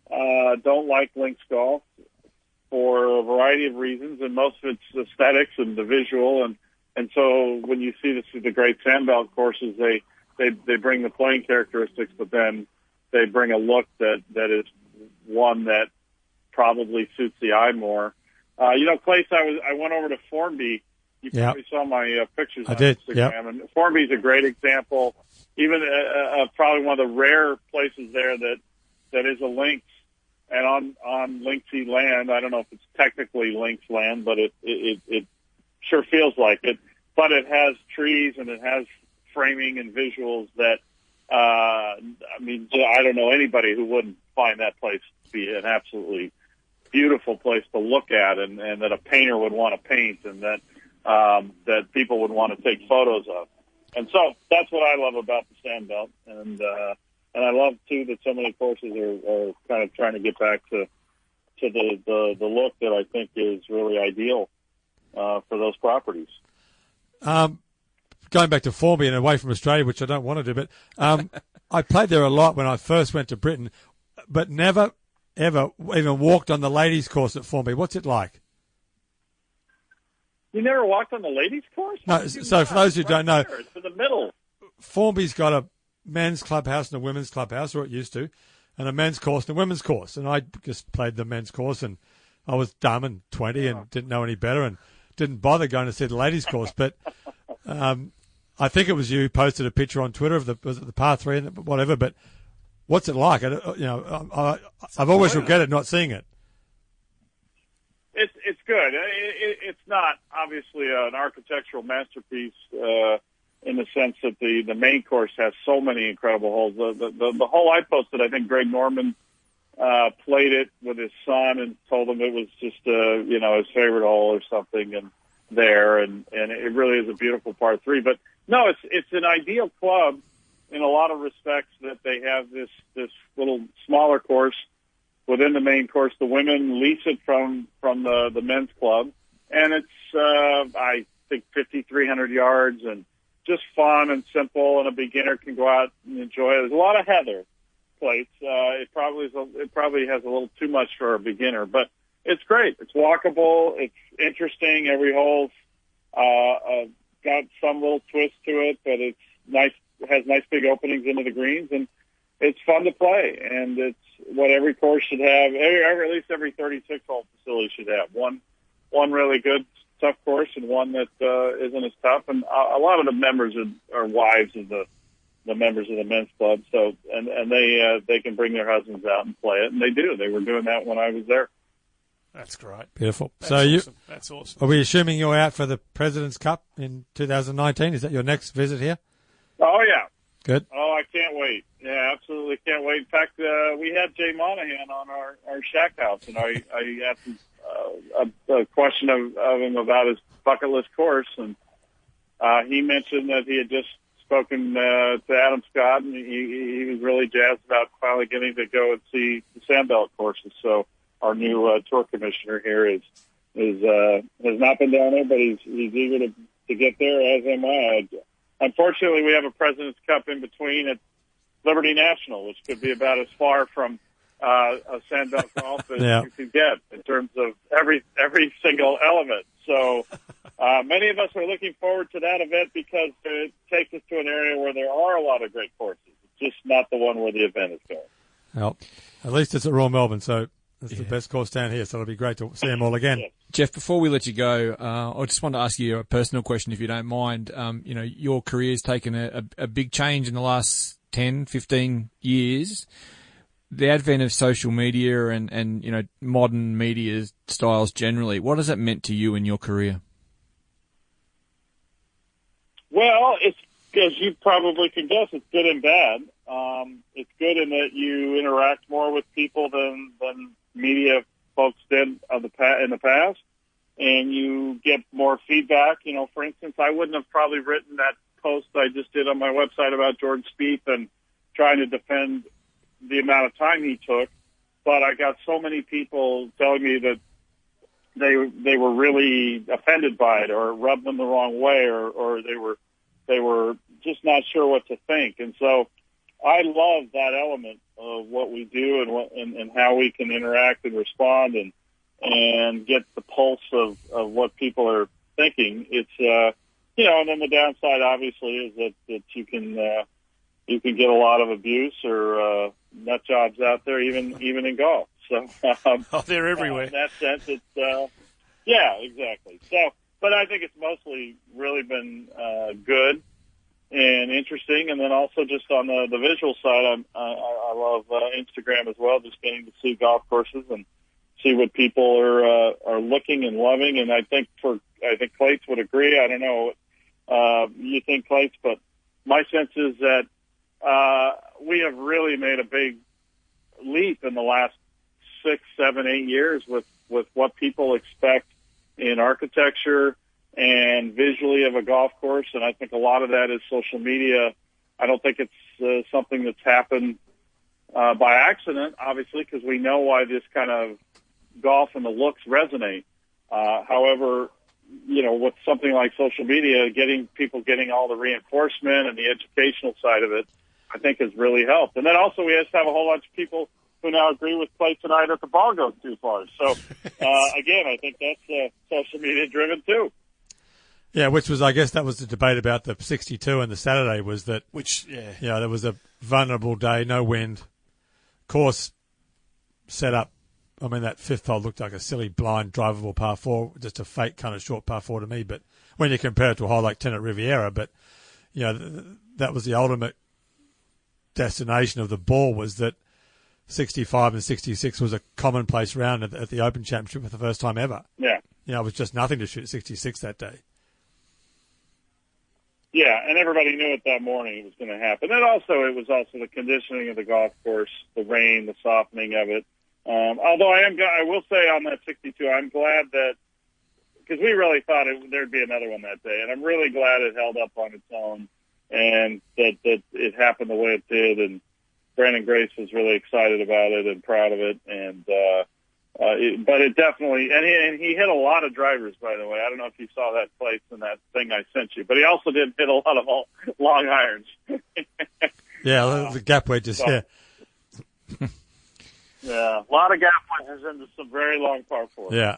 don't like links golf for a variety of reasons, and most of it's aesthetics and the visual. And so when you see the great Sandbelt courses, they bring the playing characteristics, but then they bring a look that is one that probably suits the eye more. Clace, I went over to Formby. You probably saw my pictures on Instagram. Yep. And Formby's a great example, even probably one of the rare places there that is a links. And on linksy land, I don't know if it's technically links land, but it sure feels like it. But it has trees and it has framing and visuals that, I don't know anybody who wouldn't find that place to be an absolutely beautiful place to look at, and that a painter would want to paint, and that people would want to take photos of. And so that's what I love about the Sandbelt. And I love too that so many courses are kind of trying to get back to the look that I think is really ideal for those properties. Going back to Formby and away from Australia, which I don't want to do, but I played there a lot when I first went to Britain, but never, ever even walked on the ladies' course at Formby. What's it like? You never walked on the ladies' course? No. So for those who don't know, it's in the middle. Formby's got a men's clubhouse and a women's clubhouse, or it used to, and a men's course and a women's course. And I just played the men's course, and I was dumb and 20 and didn't know any better and didn't bother going to see the ladies' course. But I think it was you who posted a picture on Twitter of was it the par 3 and whatever. But what's it like? I've always regretted not seeing it. It's good. It's not obviously an architectural masterpiece in the sense that the main course has so many incredible holes. The hole I posted, I think Greg Norman played it with his son and told him it was just his favorite hole or something, and it really is a beautiful par 3. But no, it's an ideal club in a lot of respects that they have this little smaller course within the main course. The women lease it from the men's club, and it's I think 5,300 yards and just fun and simple, and a beginner can go out and enjoy it. There's a lot of heather plates. It probably has a little too much for a beginner, but it's great. It's walkable. It's interesting. Every hole's got some little twist to it, but it's nice. It has nice big openings into the greens, and it's fun to play. And it's what every course should have. At least every 36-hole facility should have one really good tough course and one that isn't as tough. And a lot of the members are wives of the members of the men's club, so and they can bring their husbands out and play it, and they do. They were doing that when I was there. That's great. Beautiful. That's awesome. Are we assuming you're out for the President's Cup in 2019? Is that your next visit here? Oh yeah. Good. Oh, I can't wait. Yeah, absolutely can't wait. In fact, we had Jay Monahan on our Shack House, and I asked a question of him about his bucket list course, and he mentioned that he had just spoken to Adam Scott, and he was really jazzed about finally getting to go and see the Sandbelt courses. So our new tour commissioner here has not been down there, but he's eager to get there, as am I. Unfortunately, we have a President's Cup in between at Liberty National, which could be about as far from a Sandbelt golf as you can get in terms of every single element. So many of us are looking forward to that event because it takes us to an area where there are a lot of great courses. It's just not the one where the event is going. Well, at least it's at Royal Melbourne, so it's the best course down here, so it'll be great to see them all again. Yes. Jeff, before we let you go, I just want to ask you a personal question, if you don't mind. Your career's taken a big change in the last 10, 15 years. The advent of social media and modern media styles generally, what has that meant to you in your career? Well, it's, as you probably can guess, it's good and bad. It's good in that you interact more with people than media folks did in the past, and you get more feedback. For instance, I wouldn't have probably written that post I just did on my website about Jordan Spieth and trying to defend the amount of time he took, but I got so many people telling me that they were really offended by it, or rubbed them the wrong way, or they were just not sure what to think. And so I love that element of what we do and how we can interact and respond and get the pulse of what people are thinking. It's, and then the downside obviously is that you can get a lot of abuse or nut jobs out there, even in golf. So they're everywhere. In that sense, it's yeah, exactly. So, but I think it's mostly really been good and interesting, and then also just on the visual side, I love Instagram as well. Just getting to see golf courses and see what people are looking and loving. And I think Clates would agree. I don't know what you think, Clates, but my sense is that we have really made a big leap in the last 6, 7, 8 years with what people expect in architecture and visually of a golf course. And I think a lot of that is social media. I don't think it's something that's happened by accident, obviously, because we know why this kind of golf and the looks resonate. However, with something like social media, getting all the reinforcement and the educational side of it, I think has really helped. And then also we just have a whole bunch of people who now agree with Clay tonight that the ball goes too far. So, again, I think that's social media driven too. Yeah, which was, I guess that was the debate about the 62 and the Saturday was that, there was a vulnerable day, no wind, course set up. I mean, that fifth hole looked like a silly blind drivable par 4, just a fake kind of short par 4 to me. But when you compare it to a hole like 10 at Riviera, but, that was the ultimate destination of the ball, was that 65 and 66 was a commonplace round at the Open Championship for the first time ever. Yeah. It was just nothing to shoot 66 that day. Yeah, and everybody knew it that morning it was going to happen. And it was also the conditioning of the golf course, the rain, the softening of it. Although I will say on that 62, I'm glad that, because we really thought there'd be another one that day, and I'm really glad it held up on its own and that it happened the way it did. And Brandon Grace was really excited about it and proud of it. And but it definitely, and he hit a lot of drivers, by the way. I don't know if you saw that place in that thing I sent you, but he also did hit a lot of long irons. Yeah, the gap wedges. Yeah. Yeah, a lot of gap wedges into some very long par 4. Yeah.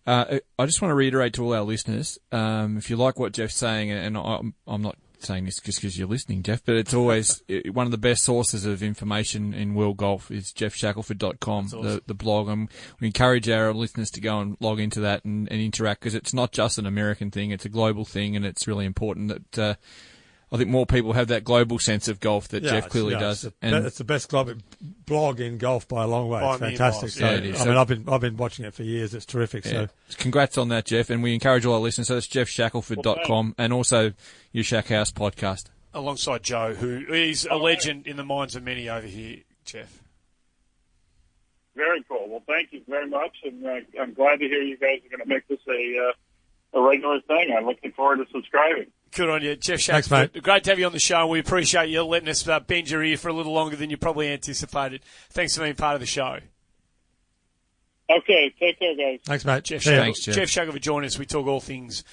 I just want to reiterate to all our listeners, if you like what Jeff's saying, and I'm not saying this just because you're listening, Jeff, but it's always one of the best sources of information in world golf is jeffshackelford.com, awesome. the blog. And we encourage our listeners to go and log into that and interact, because it's not just an American thing, it's a global thing, and it's really important that I think more people have that global sense of golf that Jeff clearly does. It's the best blog in golf by a long way. It's fantastic. So, it is. I mean, I've been watching it for years. It's terrific. Yeah. So, congrats on that, Jeff. And we encourage all our listeners. So that's jeffshackelford.com and also your Shack House podcast. Alongside Joe, who is a legend in the minds of many over here, Jeff. Very cool. Well, thank you very much, and I'm glad to hear you guys are going to make this a regular thing. I'm looking forward to subscribing. Good on you, Jeff Shackelford. Thanks, mate. Great to have you on the show, and we appreciate you letting us bend your ear for a little longer than you probably anticipated. Thanks for being part of the show. Okay, take care, guys. Thanks, mate. Thanks, Jeff. Jeff Shackelford join us. We talk all things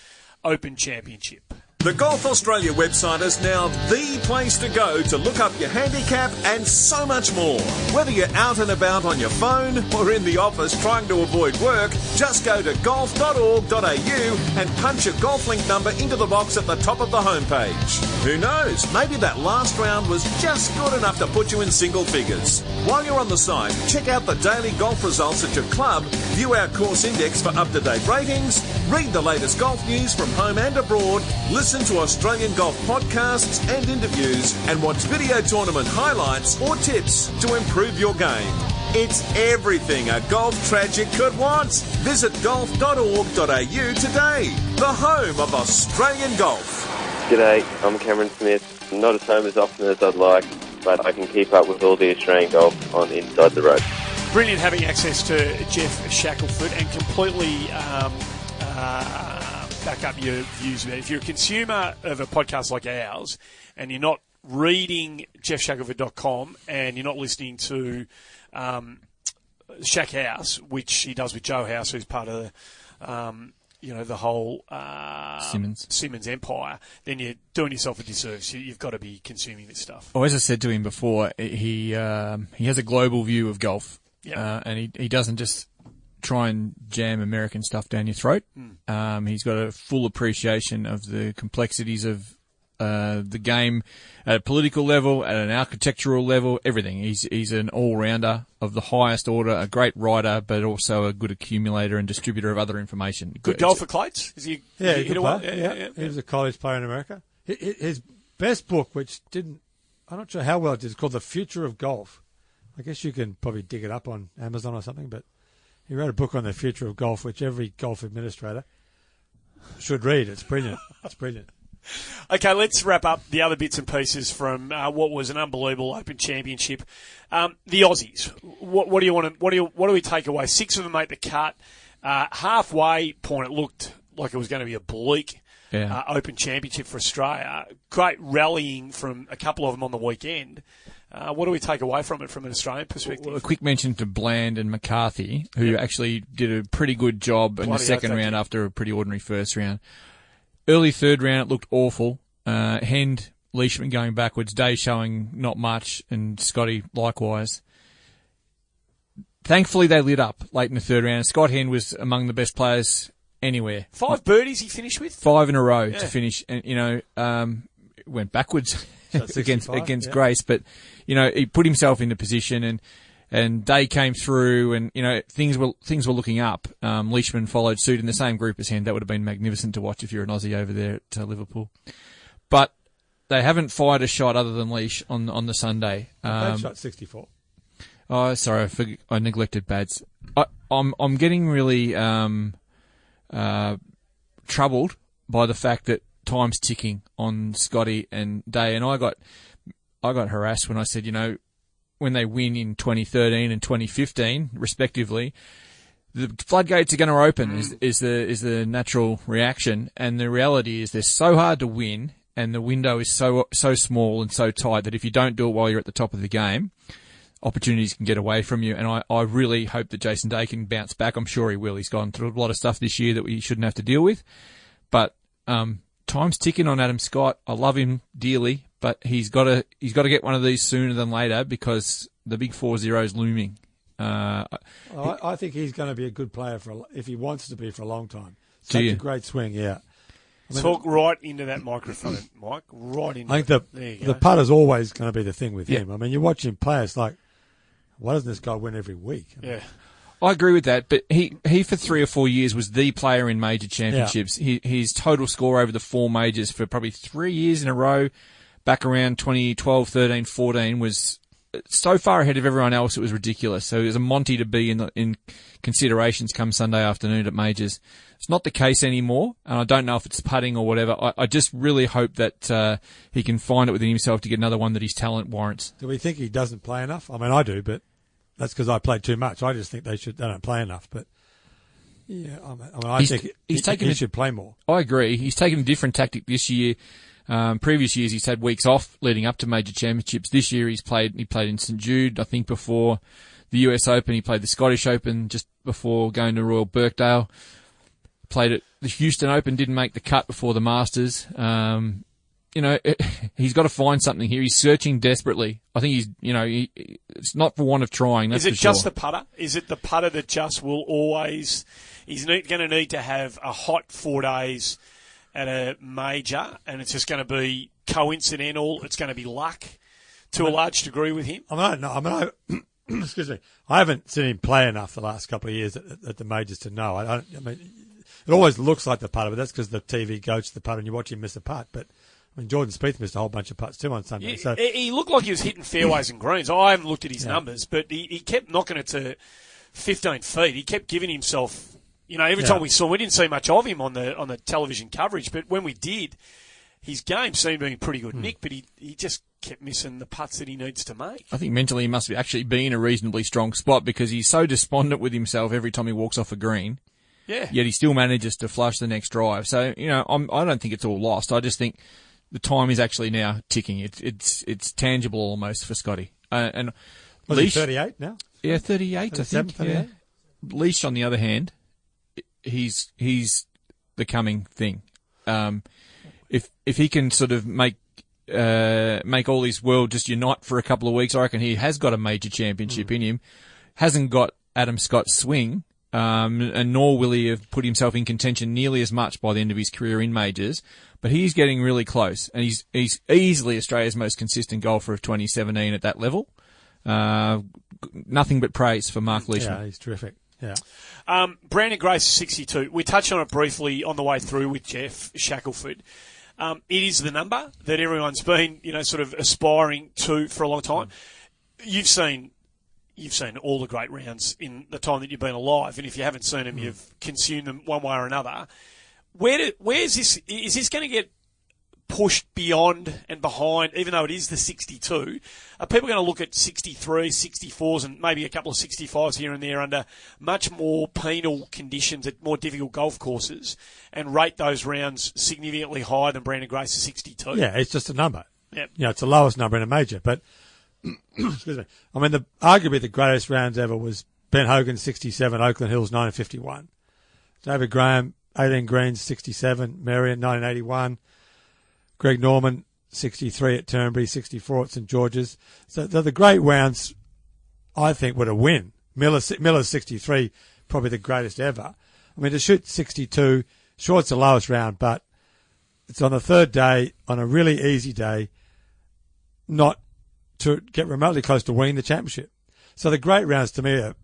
Open Championship. The Golf Australia website is now the place to go to look up your handicap and so much more. Whether you're out and about on your phone or in the office trying to avoid work, just go to golf.org.au and punch your golf link number into the box at the top of the homepage. Who knows, maybe that last round was just good enough to put you in single figures. While you're on the site, check out the daily golf results at your club, view our course index for up-to-date ratings, read the latest golf news from home and abroad, listen to Australian golf podcasts and interviews, and watch video tournament highlights or tips to improve your game. It's everything a golf tragic could want. Visit golf.org.au today, the home of Australian golf. G'day, I'm Cameron Smith. I'm not at home as often as I'd like, but I can keep up with all the Australian golf on Inside the Road. Brilliant having access to Jeff Shackelford and completely back up your views. If you're a consumer of a podcast like ours and you're not reading jeffshackelford.com and you're not listening to Shack House, which he does with Joe House, who's part of the whole Simmons empire, then you're doing yourself a disservice. You've got to be consuming this stuff. Well, as I said to him before, he has a global view of golf, and he doesn't just try and jam American stuff down your throat. He's got a full appreciation of the complexities of the game at a political level, at an architectural level, everything. He's an all-rounder of the highest order, a great writer, but also a good accumulator and distributor of other information. Good golfer, Clates? Is he? Yeah, he he was a college player in America. His best book, which I'm not sure how well it did, is called The Future of Golf. I guess you can probably dig it up on Amazon or something, but he wrote a book on the future of golf, which every golf administrator should read. It's brilliant. It's brilliant. Okay, let's wrap up the other bits and pieces from what was an unbelievable Open Championship. The Aussies. What do you want to? What do we take away? 6 of them make the cut. Halfway point, it looked like it was going to be a bleak Open Championship for Australia. Great rallying from a couple of them on the weekend. What do we take away from it from an Australian perspective? Well, a quick mention to Bland and McCarthy, who actually did a pretty good job in the second round after a pretty ordinary first round. Early third round, it looked awful. Hend, Leishman going backwards, Day showing not much, and Scotty likewise. Thankfully, they lit up late in the third round. Scott Hend was among the best players anywhere. 5 birdies he finished with? 5 in a row to finish. And, went backwards against Grace, but, he put himself into position and Day came through and, things were looking up. Leishman followed suit in the same group as Hend. That would have been magnificent to watch if you're an Aussie over there at Liverpool. But they haven't fired a shot other than Leish on the Sunday. They shot 64. Oh, sorry, I neglected Bads. I'm getting really troubled by the fact that time's ticking on Scotty and Day, and I got harassed when I said, when they win in 2013 and 2015, respectively, the floodgates are going to open. Is the natural reaction, and the reality is they're so hard to win, and the window is so small and so tight that if you don't do it while you're at the top of the game, opportunities can get away from you. And I really hope that Jason Day can bounce back. I'm sure he will. He's gone through a lot of stuff this year that we shouldn't have to deal with, but time's ticking on Adam Scott. I love him dearly, but he's got to get one of these sooner than later because the big 4-0 is looming. I think he's going to be a good player if he wants to be for a long time. Such a great swing, yeah. Talk right into that microphone, Mike. Right into I think the putter's always going to be the thing with him. I mean, you watch him play, it's like, why doesn't this guy win every week? I agree with that, but he for 3 or 4 years was the player in major championships. Yeah. His total score over the 4 majors for probably 3 years in a row, back around 2012, 13, 14, was so far ahead of everyone else it was ridiculous. So it was a Monty to be in considerations come Sunday afternoon at majors. It's not the case anymore, and I don't know if it's putting or whatever. I just really hope that he can find it within himself to get another one that his talent warrants. Do we think he doesn't play enough? I mean, I do, but that's because I played too much. I just think they don't play enough. But I think he should play more. I agree. He's taken a different tactic this year. Previous years he's had weeks off leading up to major championships. This year he played in St Jude, I think before the US Open. He played the Scottish Open just before going to Royal Birkdale. Played at the Houston Open, didn't make the cut before the Masters. He's got to find something here. He's searching desperately. I think it's not for want of trying. That's Is it for sure. just the putter? Is it the putter that just will always? He's going to need to have a hot 4 days at a major, and it's just going to be coincidental. It's going to be luck to a large degree with him. Excuse me. I haven't seen him play enough the last couple of years at the majors to know. I mean, it always looks like the putter, but that's because the TV goes to the putter and you watch him miss a putt. But I mean, Jordan Spieth missed a whole bunch of putts too on Sunday. So he looked like he was hitting fairways and greens. I haven't looked at his numbers, but he kept knocking it to 15 feet. He kept giving himself, every time we saw him, we didn't see much of him on the television coverage. But when we did, his game seemed to be pretty good, Nick, but he just kept missing the putts that he needs to make. I think mentally he must actually be in a reasonably strong spot because he's so despondent with himself every time he walks off a green. Yeah. Yet he still manages to flush the next drive. So, I don't think it's all lost. I just think the time is actually now ticking. It's tangible almost for Scotty. And was Leish, he 38 now? Yeah, 38, I think. 38? Yeah. Leish, on the other hand, he's the coming thing. If he can sort of make all his world just unite for a couple of weeks, I reckon he has got a major championship in him. Hasn't got Adam Scott's swing, and nor will he have put himself in contention nearly as much by the end of his career in majors. But he's getting really close, and he's easily Australia's most consistent golfer of 2017 at that level. Nothing but praise for Mark Leishman. Yeah, he's terrific. Yeah. Brandon Grace, 62. We touched on it briefly on the way through with Jeff Shackelford. It is the number that everyone's been, sort of aspiring to for a long time. You've seen all the great rounds in the time that you've been alive, and if you haven't seen them, you've consumed them one way or another. Where is this? Is this going to get pushed beyond and behind, even though it is the 62? Are people going to look at 63, 64s, and maybe a couple of 65s here and there under much more penal conditions at more difficult golf courses and rate those rounds significantly higher than Brandon Grace's 62? Yeah, it's just a number. Yep. It's the lowest number in a major. But, excuse me, I mean, arguably the greatest rounds ever was Ben Hogan's 67, Oakland Hills 951. David Graham, 18 greens, 67, Merion 1981. Greg Norman, 63 at Turnberry, 64 at St George's. So the great rounds, I think, would have win. Miller's 63, probably the greatest ever. I mean, to shoot 62, sure, it's the lowest round, but it's on the third day, on a really easy day, not to get remotely close to winning the championship. So the great rounds, to me, are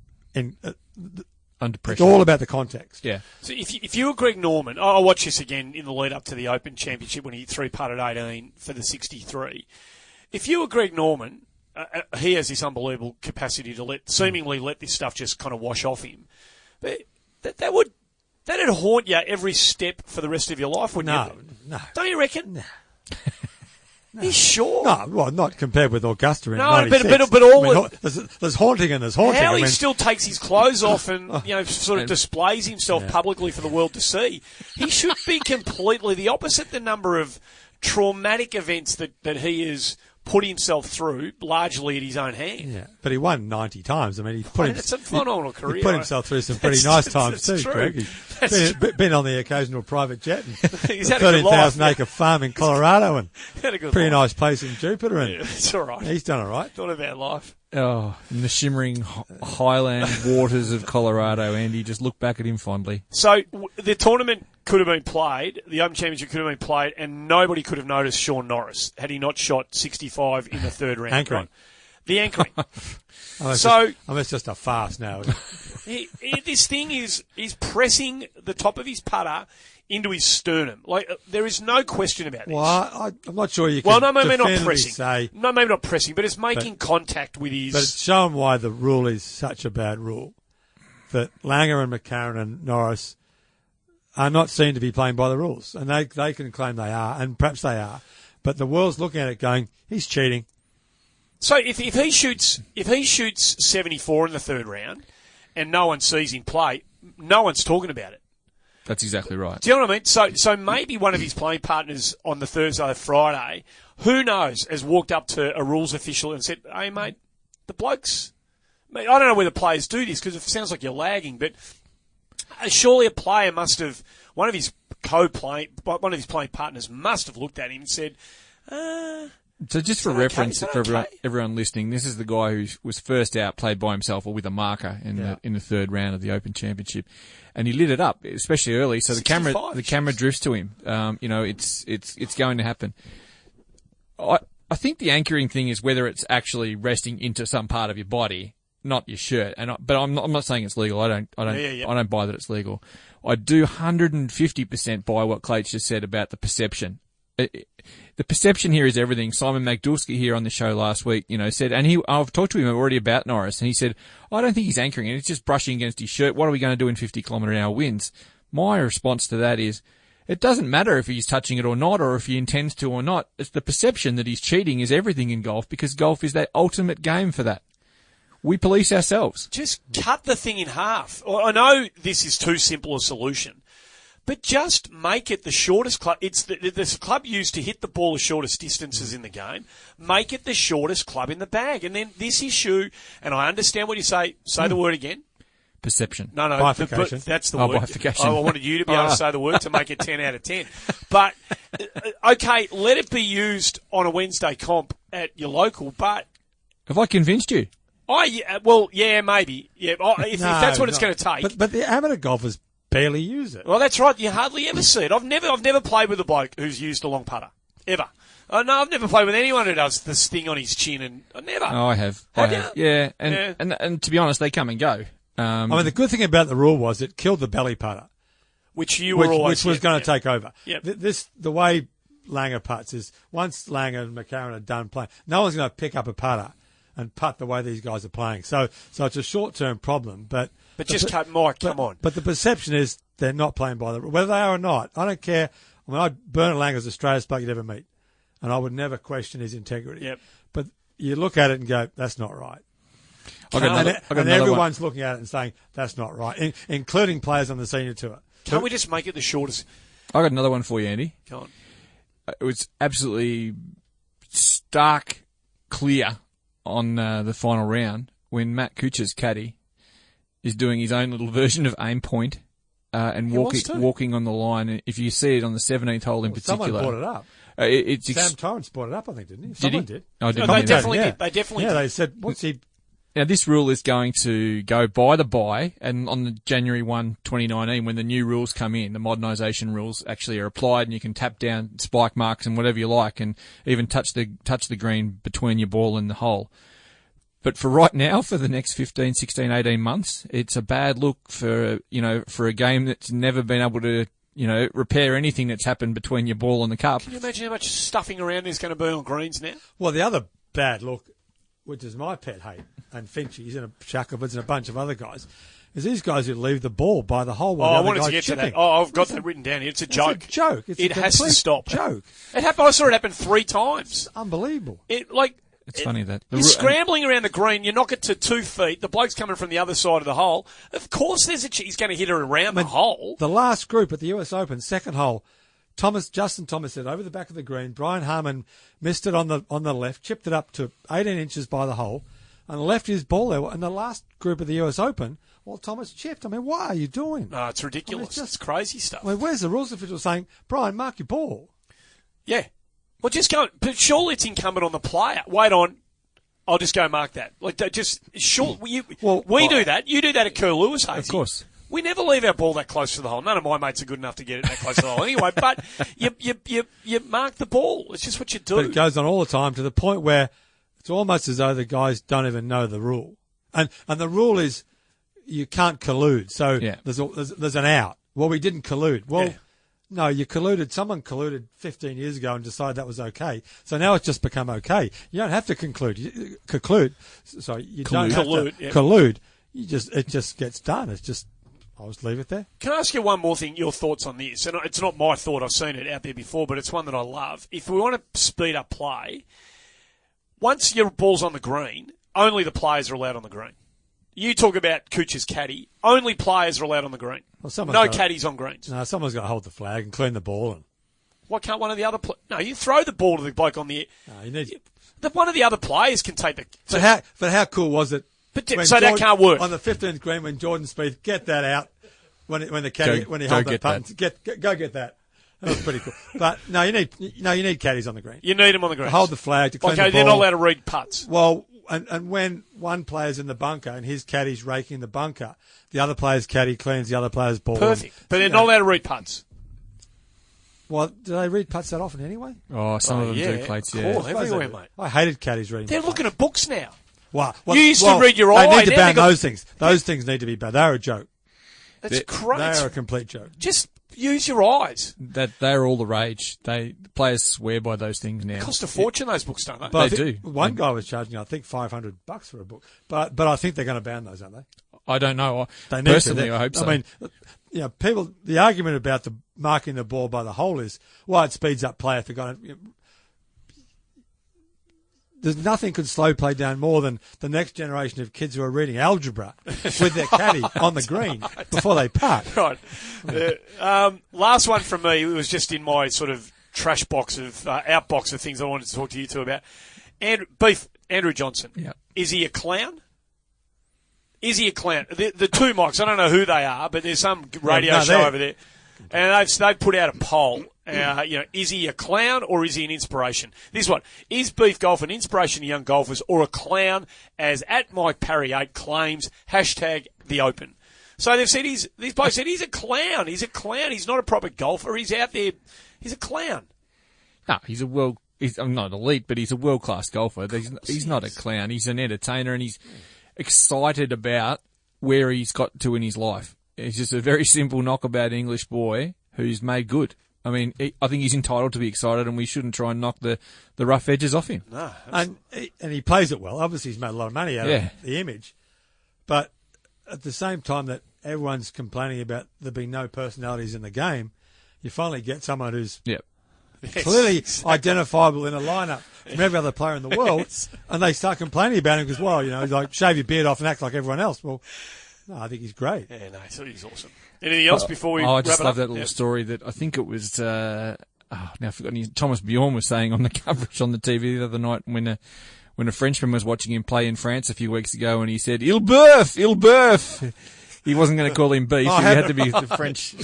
under pressure. It's all about the context. Yeah. So if you were Greg Norman, I watched this again in the lead up to the Open Championship when he 3-putted 18 for the 63. If you were Greg Norman, he has this unbelievable capacity to seemingly let this stuff just kind of wash off him. But that'd haunt you every step for the rest of your life, wouldn't you? No. Don't you reckon? No. He's sure. No, well, not compared with Augusta in No, 96. but all there's haunting and there's haunting. How he still takes his clothes off and sort of displays himself publicly for the world to see. He should be completely the opposite. The number of traumatic events that he has put himself through, largely at his own hand. Yeah, but he won 90 times. I mean, it's a phenomenal career. He put himself through some pretty nice times too, true. Greg. He's been on the occasional private jet and He's had a good 13,000 life. acre farm in Colorado and Had a good pretty life. nice place in Jupiter. And it's all right. He's done all right. Not a bad life. Oh, in the shimmering highland waters of Colorado, Andy. Just look back at him fondly. So the tournament could have been played, the Open Championship could have been played, and nobody could have noticed Sean Norris had he not shot 65 in the third round. Anchoring. Right? The anchoring. It's just a farce now. This thing is pressing the top of his putter into his sternum. Like, there is no question about this. Well, I'm not sure you can maybe not definitively pressing. say. No, maybe not pressing, but it's making contact with his... But it's shown why the rule is such a bad rule. That Langer and McCarron and Norris are not seen to be playing by the rules. And they can claim they are, and perhaps they are. But the world's looking at it going, he's cheating. So if he shoots 74 in the third round and no one sees him play, no one's talking about it. That's exactly right. Do you know what I mean? So maybe one of his playing partners on the Thursday or Friday, who knows, has walked up to a rules official and said, "Hey, mate, the blokes." I don't know whether players do this because it sounds like you're lagging, but surely a player must have, one of his playing partners must have looked at him and said, So just for reference for everyone listening, this is the guy who was first out, played by himself or with a marker in the third round of the Open Championship, and he lit it up, especially early. So the camera drifts to him. It's going to happen. I think the anchoring thing is whether it's actually resting into some part of your body, not your shirt. But I'm not saying it's legal. I don't buy that it's legal. I do 150% buy what Clates just said about the perception. The perception here is everything. Simon Magdulski here on the show last week, said, and I've talked to him already about Norris, and he said, I don't think he's anchoring and it's just brushing against his shirt. What are we going to do in 50-kilometre-an-hour winds? My response to that is, it doesn't matter if he's touching it or not, or if he intends to or not. It's the perception that he's cheating is everything in golf, because golf is the ultimate game for that. We police ourselves. Just cut the thing in half. I know this is too simple a solution, but just make it the shortest club. It's the club used to hit the ball the shortest distances in the game. Make it the shortest club in the bag. And then this issue, and I understand what you say the word again. perception. No, Bifurcation. That's the Oh, word. bifurcation. I wanted you to be able to say the word to make it 10 out of 10. But, okay, let it be used on a Wednesday comp at your local, but... Have I convinced you? Yeah, maybe. Yeah, if that's what it's going to take. But the amateur golfers barely use it. Well, that's right. You hardly ever see it. I've never played with a bloke who's used a long putter. Ever. No, I've never played with anyone who does this thing on his chin, and never. Oh, I have. Have I you? have. Yeah, and to be honest, they come and go. I mean, the good thing about the rule was it killed the belly putter, which was going to take over. Yep. The way Langer putts is once Langer and McCarron are done playing, no one's going to pick up a putter and putt the way these guys are playing. So it's a short-term problem, but come on. But the perception is they're not playing by the rule, whether they are or not. I don't care. I mean, Bernard Langer's the straightest bloke you'd ever meet, and I would never question his integrity. Yep. But you look at it and go, that's not right. And everyone's looking at it and saying, that's not right, including players on the senior tour. Can't we just make it the shortest? I got another one for you, Andy. Go on. It was absolutely stark clear on the final round when Matt Kuchar's caddy is doing his own little version of aim point and walking on the line. If you see it on the 17th hole in particular. Someone brought it up. Sam Torrance brought it up, I think, didn't he? Someone did. Oh, did they definitely did. They definitely did. Yeah, they said, what's he... Now, this rule is going to go by the by, and on the January 1, 2019, when the new rules come in, the modernisation rules actually are applied, and you can tap down spike marks and whatever you like, and even touch the green between your ball and the hole. But for right now, for the next 15, 16, 18 months, it's a bad look for a game that's never been able to, repair anything that's happened between your ball and the cup. Can you imagine how much stuffing around there's going to be on greens now? Well, the other bad look, which is my pet hate, and Finchie's and Shacklefords and a bunch of other guys, is these guys who leave the ball by the hole while I the other wanted guy's to get chipping. to that. Oh, I've got that written down here. It's a joke. It's a joke. It has to stop. Joke. I saw it happen 3 times. It's unbelievable. It's funny that you're scrambling around the green. You knock it to 2 feet. The bloke's coming from the other side of the hole. Of course, he's going to hit it around the hole. The last group at the US Open, second hole, Justin Thomas said over the back of the green. Brian Harman missed it on the left, chipped it up to 18 inches by the hole, and left his ball there. And the last group of the US Open, well, Thomas chipped. I mean, what are you doing? No, it's ridiculous. It's crazy stuff. I mean, where's the rules official saying, Brian, mark your ball? Yeah. Well, just go. But surely it's incumbent on the player. Wait on. I'll just go mark that. We do that. You do that at Kerr Lewis, Hazy. Of course. We never leave our ball that close to the hole. None of my mates are good enough to get it that close to the hole anyway. But you mark the ball. It's just what you do. But it goes on all the time to the point where it's almost as though the guys don't even know the rule. And the rule is you can't collude. So there's an out. Well, we didn't collude. Well, no, you colluded. Someone colluded 15 years ago and decided that was okay. So now it's just become okay. You don't have to collude. Sorry, you don't have to collude. It just gets done. It's just, I'll just leave it there. Can I ask you one more thing, your thoughts on this? And it's not my thought, I've seen it out there before, but it's one that I love. If we want to speed up play, once your ball's on the green, only the players are allowed on the green. You talk about Kuchar's caddy. Only players are allowed on the green. Well, no caddies on greens. No, someone's got to hold the flag and clean the ball. And why can't one of the other No, you throw the ball to the bloke on the... No, you need... One of the other players can take the... But how cool was it? That can't work. On the 15th green when Jordan Spieth, get that out when the caddy, when he held that punt. Go get that. That was pretty cool. But no, you need caddies on the green. You need them on the green. To hold the flag, to clean the ball. Okay, they're not allowed to read putts. Well... And when one player's in the bunker and his caddy's raking the bunker, the other player's caddy cleans the other player's ball. Perfect. But they're not allowed to read putts. Well, do they read putts that often anyway? Oh, some of them do, Clates, everywhere, mate. I hated caddies reading They're looking at books now. You used to read your eye. They need to ban those things. Those things need to be banned. They're a joke. That's crazy. They are a complete joke. Just use your eyes. They're all the rage. Players swear by those things now. They cost a fortune, those books, don't they? But they do. One guy was charging, I think, $500 for a book. But I think they're going to ban those, aren't they? I don't know. Personally, I hope so. I mean, people. The argument about the marking the ball by the hole is, well, it speeds up play if they're going to. There's nothing could slow play down more than the next generation of kids who are reading algebra with their caddy on the green before they putt. Right. Last one from me. It was just in my sort of trash box of outbox of things I wanted to talk to you two about. Andrew Johnson. Yeah. Is he a clown? Is he a clown? The two mics, I don't know who they are, but there's some radio show over there. And they've put out a poll. Is he a clown or is he an inspiration? This one. Is Beef Golf an inspiration to young golfers or a clown, as at Mike Parry 8 claims, #The Open? So they've said these both said he's a clown. He's a clown. He's not a proper golfer. He's out there. He's a clown. No, he's not elite, but he's a world-class golfer. He's not a clown. He's an entertainer, and he's excited about where he's got to in his life. It's just a very simple knockabout English boy who's made good. I mean, I think he's entitled to be excited, and we shouldn't try and knock the rough edges off him. No, and he plays it well. Obviously, he's made a lot of money out of the image. But at the same time that everyone's complaining about there being no personalities in the game, you finally get someone who's clearly identifiable in a lineup from every other player in the world, and they start complaining about him because, well, like, shave your beard off and act like everyone else. Well, no, I think he's great. Yeah, no, he's awesome. Anything else before we wrap it up? I just love that little story that I think it was, now I've forgotten, Thomas Bjorn was saying on the coverage on the TV the other night when a Frenchman was watching him play in France a few weeks ago, and he said, Il boeuf! He wasn't going to call him beef. He had to be the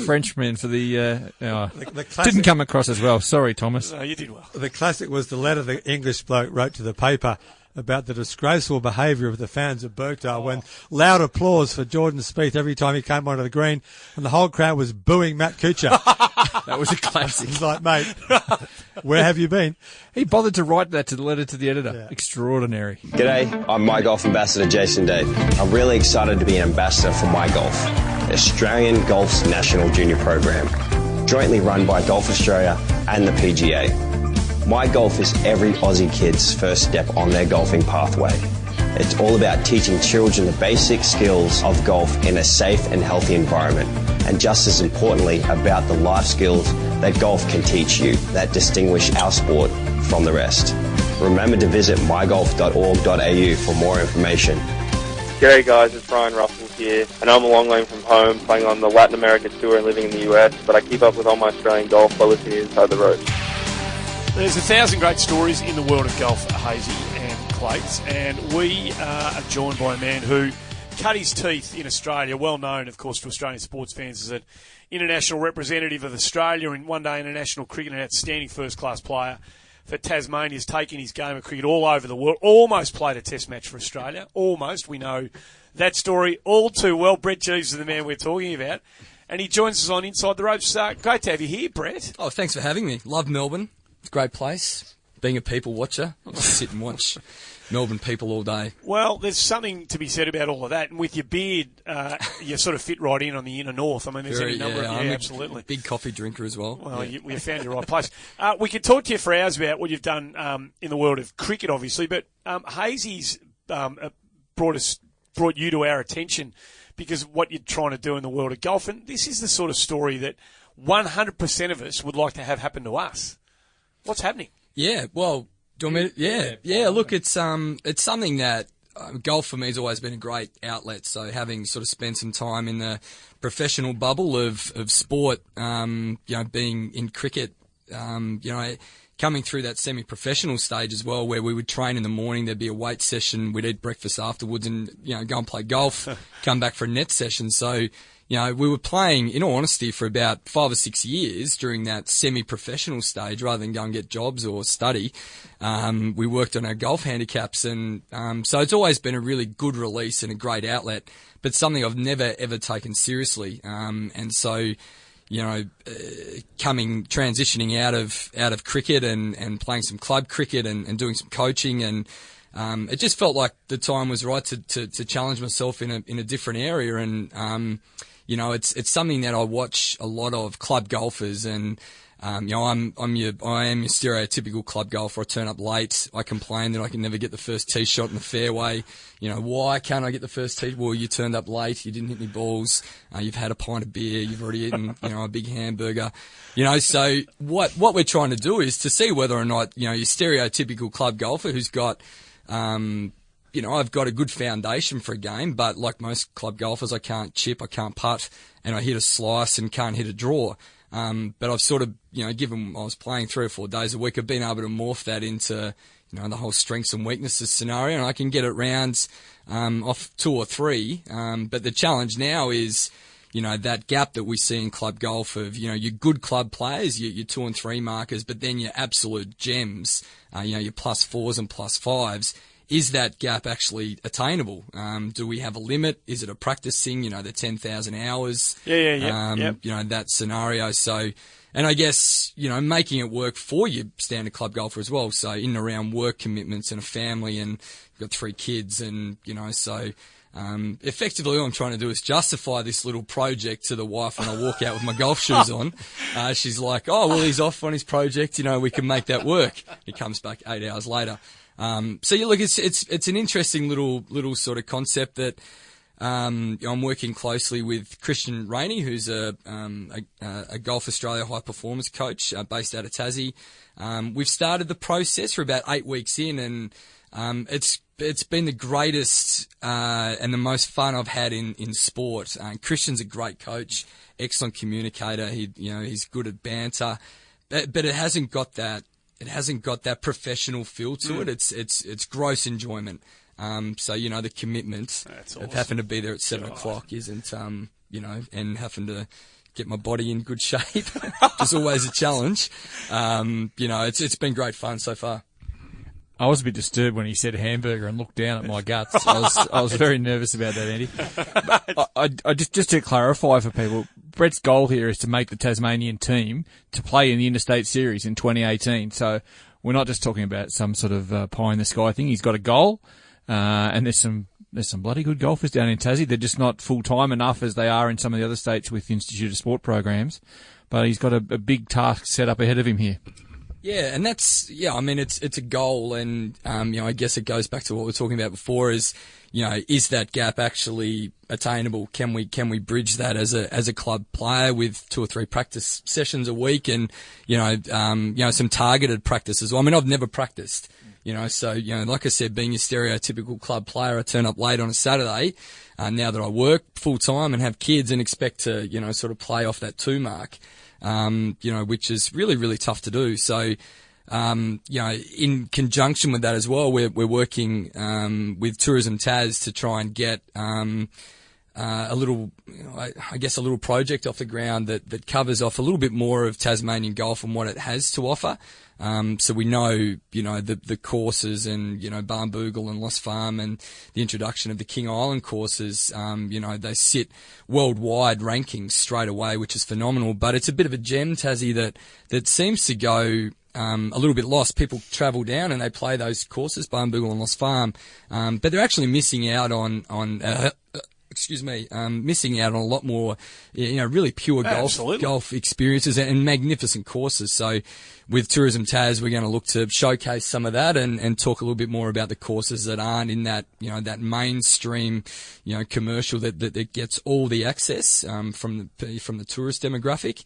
Frenchman for the classic. Didn't come across as well. Sorry, Thomas. No, you did well. The classic was the letter the English bloke wrote to the paper about the disgraceful behaviour of the fans of Birkdale when loud applause for Jordan Spieth every time he came onto the green, and the whole crowd was booing Matt Kuchar. That was a classic. He's like, mate, where have you been? He bothered to write that to the letter to the editor. Yeah. Extraordinary. G'day, I'm My Golf Ambassador Jason Day. I'm really excited to be an ambassador for My Golf, Australian Golf's national junior program, jointly run by Golf Australia and the PGA. My Golf is every Aussie kid's first step on their golfing pathway. It's all about teaching children the basic skills of golf in a safe and healthy environment, and just as importantly, about the life skills that golf can teach you that distinguish our sport from the rest. Remember to visit mygolf.org.au for more information. G'day guys, it's Brian Russell here. I know I'm a long way from home, playing on the Latin America tour and living in the US, but I keep up with all my Australian golf by listening to Inside the Ropes. There's 1,000 great stories in the world of golf, Hazy and Clates, and we are joined by a man who cut his teeth in Australia, well known, of course, to Australian sports fans as an international representative of Australia in one-day international cricket, an outstanding first-class player for Tasmania, has taken his game of cricket all over the world, almost played a test match for Australia, almost. We know that story all too well. Brett Jeeves is the man we're talking about, and he joins us on Inside the Ropes. Great to have you here, Brett. Oh, thanks for having me. Love Melbourne. It's a great place. Being a people watcher, I'll just sit and watch Melbourne people all day. Well, there's something to be said about all of that. And with your beard, you sort of fit right in on the inner north. I mean, there's any number of... Yeah, absolutely. Big coffee drinker as well. Well, we found your right place. We could talk to you for hours about what you've done in the world of cricket, obviously. But Hazy's brought you to our attention because of what you're trying to do in the world of golf. And this is the sort of story that 100% of us would like to have happen to us. What's happening? Yeah, well, do you want me to, yeah. Look, it's something that golf for me has always been a great outlet. So having sort of spent some time in the professional bubble of sport, being in cricket, coming through that semi-professional stage as well, where we would train in the morning, there'd be a weight session, we'd eat breakfast afterwards, and go and play golf, come back for a net session. So. We were playing, in all honesty, for about 5 or 6 years during that semi-professional stage rather than go and get jobs or study. We worked on our golf handicaps, and so it's always been a really good release and a great outlet, but something I've never, ever taken seriously. And so, transitioning out of cricket and playing some club cricket and doing some coaching, and it just felt like the time was right to challenge myself in a different area. And it's something that I watch a lot of club golfers, and I am your stereotypical club golfer. I turn up late. I complain that I can never get the first tee shot in the fairway. Why can't I get the first tee? Well, you turned up late. You didn't hit any balls. You've had a pint of beer. You've already eaten, a big hamburger. So what we're trying to do is to see whether or not, your stereotypical club golfer who's got, I've got a good foundation for a game, but like most club golfers, I can't chip, I can't putt, and I hit a slice and can't hit a draw. But I've sort of, given I was playing 3 or 4 days a week, I've been able to morph that into, the whole strengths and weaknesses scenario, and I can get it rounds off 2 or 3. But the challenge now is, that gap that we see in club golf of, your good club players, your 2 and 3 markers, but then your absolute gems, your +4s and +5s. Is that gap actually attainable? Do we have a limit? Is it a practice thing? The 10,000 hours. Yeah. That scenario. So, and I guess, making it work for your standard club golfer as well. So in and around work commitments and a family, and you've got 3 kids, and, so, effectively all I'm trying to do is justify this little project to the wife when I walk out with my golf shoes on. She's like, oh, well, he's off on his project. We can make that work. He comes back 8 hours later. So look, it's an interesting little sort of concept that I'm working closely with Christian Rainey, who's a Golf Australia high performance coach based out of Tassie. We've started the process. We're about 8 weeks in, and it's been the greatest and the most fun I've had in sport. Christian's a great coach, excellent communicator. He's good at banter, but it hasn't got that. It hasn't got that professional feel to it. It's gross enjoyment. So, the commitment of having to be there at 7 o'clock isn't, and having to get my body in good shape, which is always a challenge. It's been great fun so far. I was a bit disturbed when he said hamburger and looked down at my guts. I was very nervous about that, Andy. I just to clarify for people, Brett's goal here is to make the Tasmanian team to play in the Interstate Series in 2018. So we're not just talking about some sort of pie in the sky thing. He's got a goal, and there's some bloody good golfers down in Tassie. They're just not full time enough as they are in some of the other states with Institute of Sport programs. But he's got a big task set up ahead of him here. Yeah, and it's a goal, and, I guess it goes back to what we were talking about before is, is that gap actually attainable? Can we bridge that as a club player with 2 or 3 practice sessions a week and, some targeted practice as well? I mean, I've never practiced, so, like I said, being your stereotypical club player, I turn up late on a Saturday, now that I work full time and have kids and expect to, sort of play off that 2 mark. Which is really, really tough to do. So, in conjunction with that as well, we're working, with Tourism Tas to try and get, a little, I guess a little project off the ground that covers off a little bit more of Tasmanian golf and what it has to offer. So we know, the courses and, Barnbougle and Lost Farm and the introduction of the King Island courses, they sit worldwide rankings straight away, which is phenomenal. But it's a bit of a gem, Tassie, that seems to go a little bit lost. People travel down and they play those courses, Barnbougle and Lost Farm, but they're actually missing out on missing out on a lot more, really pure golf experiences and magnificent courses. So with Tourism Tas, we're going to look to showcase some of that and talk a little bit more about the courses that aren't in that, that mainstream, commercial that gets all the access, from the tourist demographic.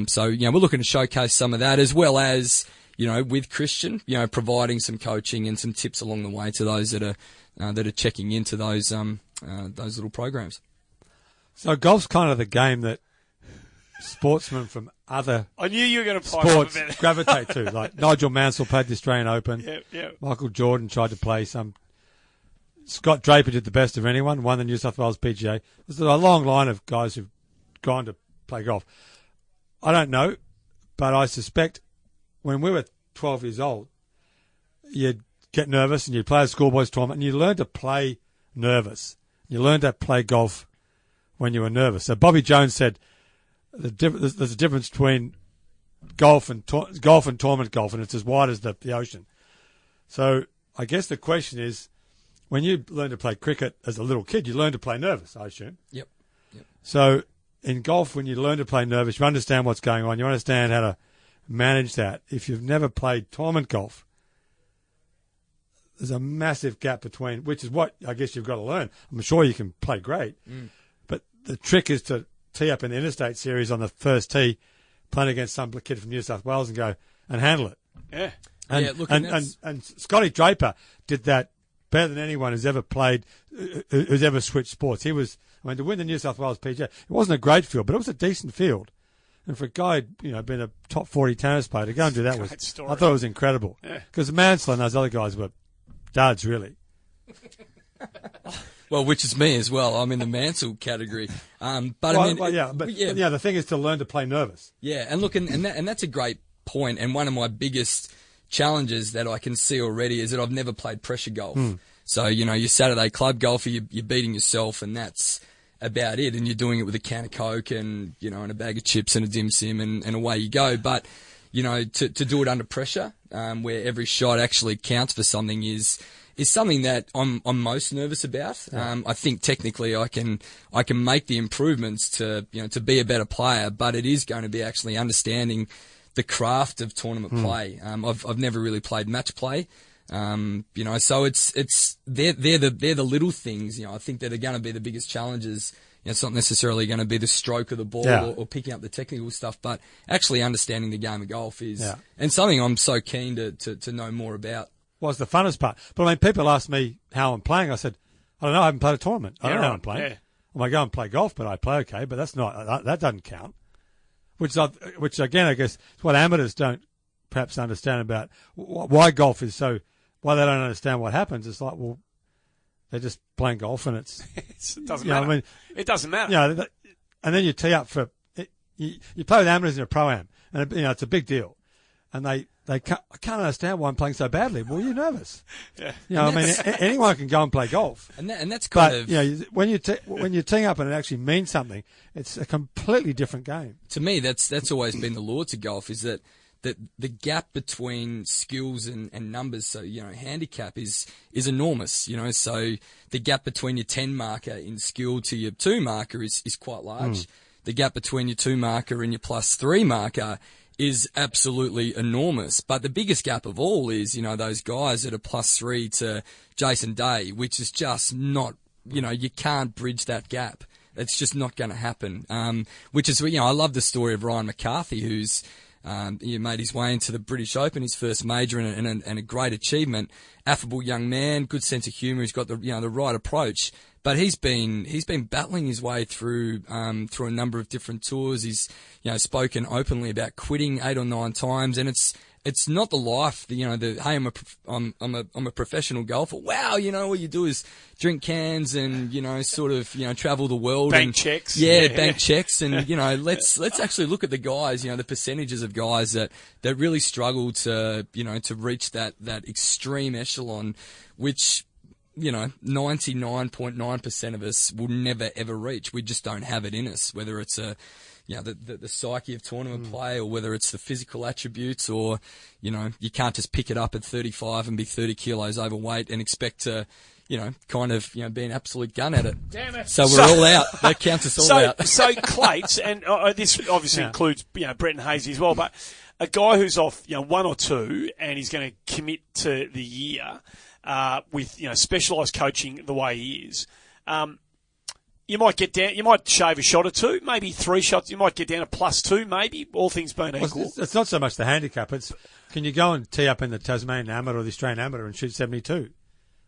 So, we're looking to showcase some of that as well as, with Christian, providing some coaching and some tips along the way to those that are checking into those little programs. So golf's kind of the game that sportsmen from other I knew you were going to sports gravitate to. Like Nigel Mansell played the Australian Open. Yeah. Michael Jordan tried to play some. Scott Draper did the best of anyone, won the New South Wales PGA. There's a long line of guys who've gone to play golf. I don't know, but I suspect when we were 12 years old, you'd get nervous and you'd play a schoolboys tournament and you learn to play nervous. You learn to play golf when you were nervous. So Bobby Jones said there's a difference between golf and tournament golf, and it's as wide as the ocean. So I guess the question is, when you learn to play cricket as a little kid, you learn to play nervous, I assume. Yep. So in golf, when you learn to play nervous, you understand what's going on. You understand how to manage that. If you've never played tournament golf, there's a massive gap between, which is what I guess you've got to learn. I'm sure you can play great, but the trick is to tee up in the Interstate Series on the first tee, playing against some kid from New South Wales and go and handle it. Yeah. And Scotty Draper did that better than anyone who's ever played, who's ever switched sports. To win the New South Wales PGA, it wasn't a great field, but it was a decent field. And for a guy, being a top 40 tennis player, to go and do that Great story. I thought it was incredible. Because Mansell and those other guys were duds, really. Well, which is me as well. I'm in the Mansell category. But the thing is to learn to play nervous. Yeah, and look, and that's a great point. And one of my biggest challenges that I can see already is that I've never played pressure golf. So, your Saturday club golfer, you're beating yourself, and that's about it. And you're doing it with a can of Coke and, and a bag of chips and a dim sim, and away you go. But, to do it under pressure, where every shot actually counts for something is something that I'm most nervous about. I think technically I can make the improvements to be a better player, but it is going to be actually understanding the craft of tournament play. I've never really played match play. So they're the little things, I think that are going to be the biggest challenges. It's not necessarily going to be the stroke of the ball or picking up the technical stuff, but actually understanding the game of golf is, and something I'm so keen to know more about. Was the funnest part. But I mean, people ask me how I'm playing. I said, I don't know. I haven't played a tournament. I don't know how I'm playing. Yeah. I might go and play golf, but I play okay. But that's not that doesn't count. Which again, I guess, is what amateurs don't perhaps understand about why golf is so. Why they don't understand what happens. It's like, well, they're just playing golf, and it doesn't matter. It doesn't matter. And then you tee up for you play with amateurs in a pro-am, and it's a big deal, and I can't understand why I'm playing so badly. Well, you're nervous. Anyone can go and play golf. And that's kind of... when you're teeing up and it actually means something, it's a completely different game. To me, that's always been the lure to golf, is that the gap between skills and numbers, so, handicap is enormous, so the gap between your 10 marker in skill to your 2 marker is quite large. The gap between your 2 marker and your +3 marker is absolutely enormous. But the biggest gap of all is, those guys that are +3 to Jason Day, which is just not, you can't bridge that gap. It's just not going to happen. Which is, I love the story of Ryan McCarthy, who's, he made his way into the British Open, his first major, and a great achievement. Affable young man, good sense of humour. He's got the right approach. But he's been battling his way through a number of different tours. He's spoken openly about quitting 8 or 9 times, and it's not the life. Hey, I'm a professional golfer. Wow, all you do is drink cans and travel the world. Bank checks. Bank checks, and let's actually look at the guys. The percentages of guys that really struggle to reach that extreme echelon, which 99.9% of us will never ever reach. We just don't have it in us, whether it's the psyche of tournament play, or whether it's the physical attributes, or, you can't just pick it up at 35 and be 30 kilos overweight and expect to, be an absolute gun at it. Damn it. So we're all out. That counts us all out. So Clates, and this obviously includes, Brenton Hazy as well, but a guy who's off, 1 or 2 and he's going to commit to the year, with, specialised coaching the way he is, you might get down, you might shave a shot or 2, maybe 3 shots, you might get down to +2, maybe, all things being equal. It's not so much the handicap, it's can you go and tee up in the Tasmanian Amateur or the Australian Amateur and shoot 72?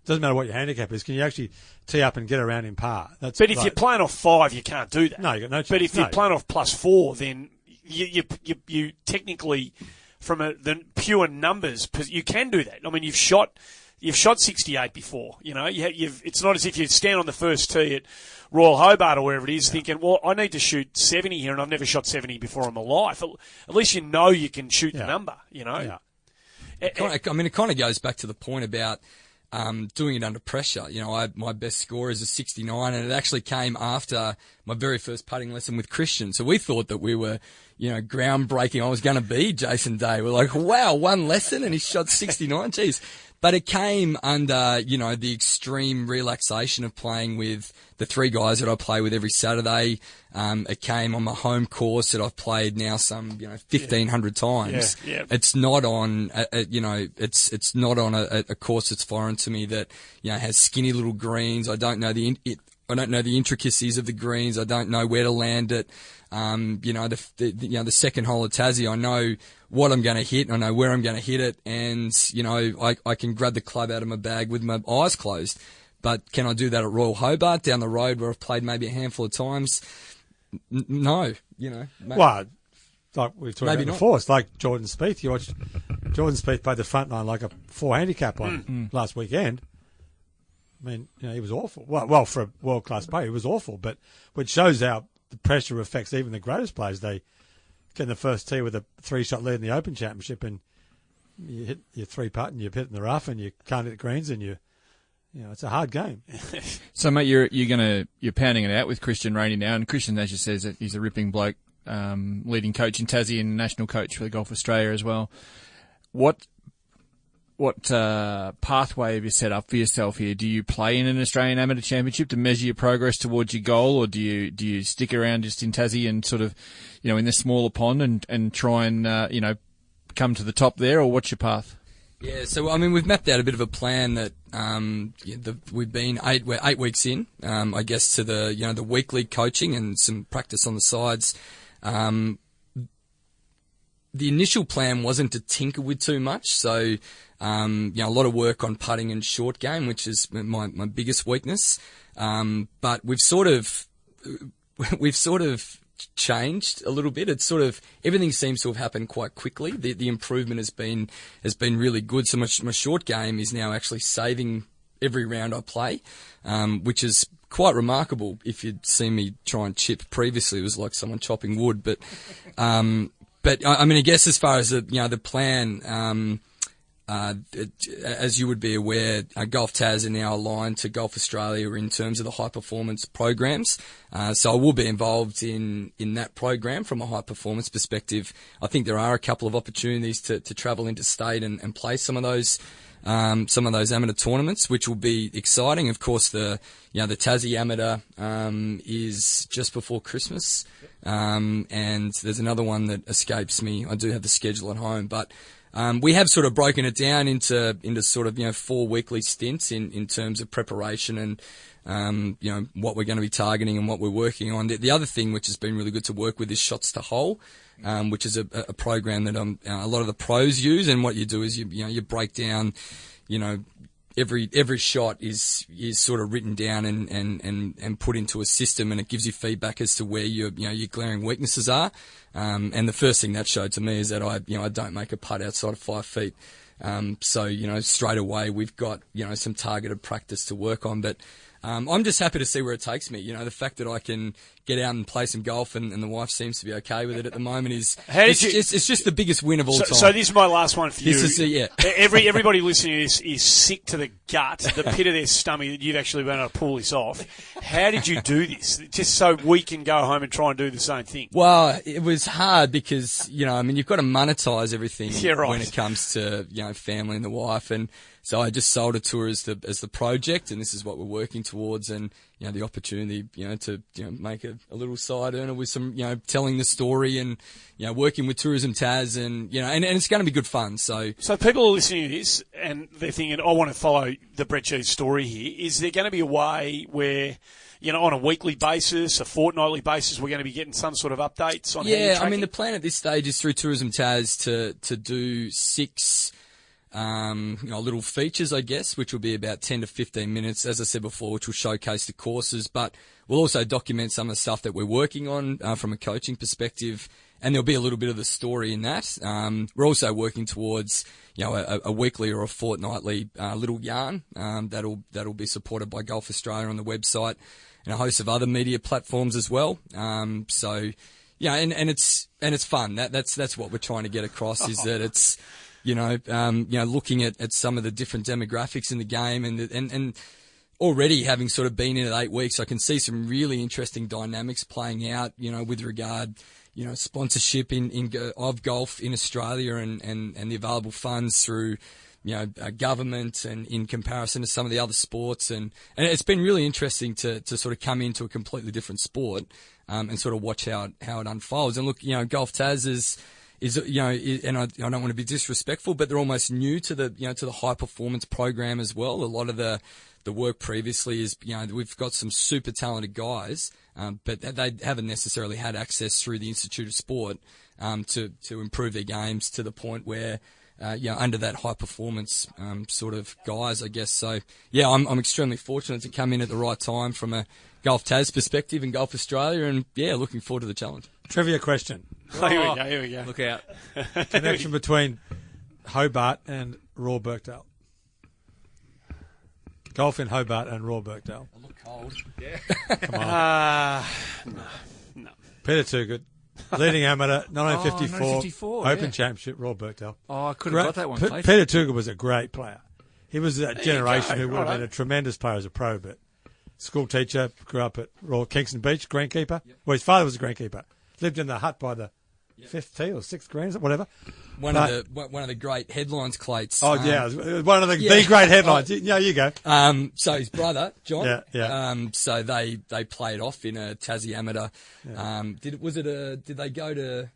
Doesn't matter what your handicap is. Can you actually tee up and get around in par? But if you're playing off 5, you can't do that. No, you got no chance. But if you're playing off +4, then you technically, from the pure numbers, you can do that. I mean, you've shot 68 before, it's not as if you stand on the first tee at Royal Hobart or wherever it is thinking, well, I need to shoot 70 here and I've never shot 70 before in my life. At least you can shoot the number, Yeah. It kind of goes back to the point about doing it under pressure. My best score is a 69, and it actually came after my very first putting lesson with Christian. So we thought that we were, groundbreaking. I was going to be Jason Day. We're like, wow, 1 lesson and he shot 69. Jeez. But it came under, the extreme relaxation of playing with the 3 guys that I play with every Saturday. It came on my home course that I've played now some, 1,500 times. Yeah. It's not on, it's not on a course that's foreign to me that, has skinny little greens. I don't know the intricacies of the greens. I don't know where to land it. The second hole of Tassie, I know what I'm going to hit. I know where I'm going to hit it. And, I can grab the club out of my bag with my eyes closed. But can I do that at Royal Hobart down the road where I've played maybe a handful of times? No, Well, like we talked Maybe about not. before. It's like Jordan Spieth. You watched Jordan Spieth play the front line like a 4 handicap on last weekend. I mean, he was awful. Well, for a world-class player, he was awful. But which shows how the pressure affects even the greatest players. They get in the first tee with a 3-shot lead in the Open Championship, and you hit your 3-putt and you hit in the rough, and you can't hit the greens, and it's a hard game. So, mate, you're pounding it out with Christian Rainey now, and Christian, as you says, that he's a ripping bloke, leading coach in Tassie and national coach for the Golf Australia as well. What pathway have you set up for yourself here? Do you play in an Australian Amateur Championship to measure your progress towards your goal, or do you stick around just in Tassie and sort of, in this smaller pond and try and come to the top there, or what's your path? Yeah, so I mean, we've mapped out a bit of a plan that we've been 8 weeks in, I guess, to the weekly coaching and some practice on the sides. The initial plan wasn't to tinker with too much, so a lot of work on putting and short game, which is my biggest weakness. But we've sort of changed a little bit. It's sort of everything seems to have happened quite quickly. The improvement has been really good. So my short game is now actually saving every round I play, which is quite remarkable. If you'd seen me try and chip previously, it was like someone chopping wood. But I mean, I guess as far as the plan, as you would be aware, Golf Tas are now aligned to Golf Australia in terms of the high performance programs. So I will be involved in that program from a high performance perspective. I think there are a couple of opportunities to travel interstate and play some of those amateur tournaments, which will be exciting. Of course, the Tassie Amateur is just before Christmas, and there's another one that escapes me. I do have the schedule at home, but we have sort of broken it down into sort of 4 weekly stints in terms of preparation and what we're going to be targeting and what we're working on. The other thing which has been really good to work with is Shots to Hole, which is a program that a lot of the pros use. And what you do is you break down, every shot is sort of written down and put into a system, and it gives you feedback as to where your glaring weaknesses are. And the first thing that showed to me is that I don't make a putt outside of 5 feet. So straight away we've got some targeted practice to work on. But I'm just happy to see where it takes me. The fact that I can get out and play some golf and the wife seems to be okay with it at the moment it's just the biggest win of all time. So this is my last one for you. This is Everybody listening to this is sick to the gut, the pit of their stomach that you've actually been able to pull this off. How did you do this? Just so we can go home and try and do the same thing. Well, it was hard because, you've got to monetize everything when it comes to, family and the wife. And so I just sold it to her as the project, and this is what we're working towards. And, the opportunity, to, make a little side earner with some, telling the story and, working with Tourism Tas and, and it's going to be good fun. So people are listening to this and they're thinking, I want to follow the Brett Cheese story here. Is there going to be a way where, on a weekly basis, a fortnightly basis, we're going to be getting some sort of updates on how you're tracking? I mean, the plan at this stage is through Tourism Tas to do 6 little features, I guess, which will be about 10 to 15 minutes, as I said before, which will showcase the courses, but we'll also document some of the stuff that we're working on from a coaching perspective, and there'll be a little bit of the story in that. We're also working towards, a weekly or a fortnightly little yarn that'll be supported by Golf Australia on the website and a host of other media platforms as well. And it's fun. That's what we're trying to get across is that it's looking at some of the different demographics in the game and already having sort of been in it 8 weeks, I can see some really interesting dynamics playing out, with regard, sponsorship of golf in Australia and the available funds through, government and in comparison to some of the other sports. And it's been really interesting to sort of come into a completely different sport, and sort of watch how it unfolds. And look, Golf Tas is and I don't want to be disrespectful, but they're almost new to the high performance program as well. A lot of the work previously is, we've got some super talented guys, but they haven't necessarily had access through the Institute of Sport, to improve their games to the point where, under that high performance, sort of guys, I guess. So yeah, I'm extremely fortunate to come in at the right time from a Golf Tas perspective in Golf Australia, and yeah, looking forward to the challenge. Trivia question. Oh, here we go. Look out. Connection between Hobart and Royal Birkdale. Golf in Hobart and Royal Birkdale. I look cold. Yeah. Come on. No. Peter Toogood, leading amateur, 1954 Open yeah. Championship, Royal Birkdale. Oh, I could have got that one. Peter Toogood was a great player. He was that generation who would have been a tremendous player as a pro, but school teacher, grew up at Royal Kingston Beach, greenkeeper. Yep. Well, his father was a greenkeeper. Lived in the hut by the 5th tee or 6th greens, whatever. One of the great headlines, Clates. Oh, yeah. One of the great headlines. Yeah, you go. So his brother, John. Yeah. So they played off in a Tassie amateur. Yeah. Did they go to...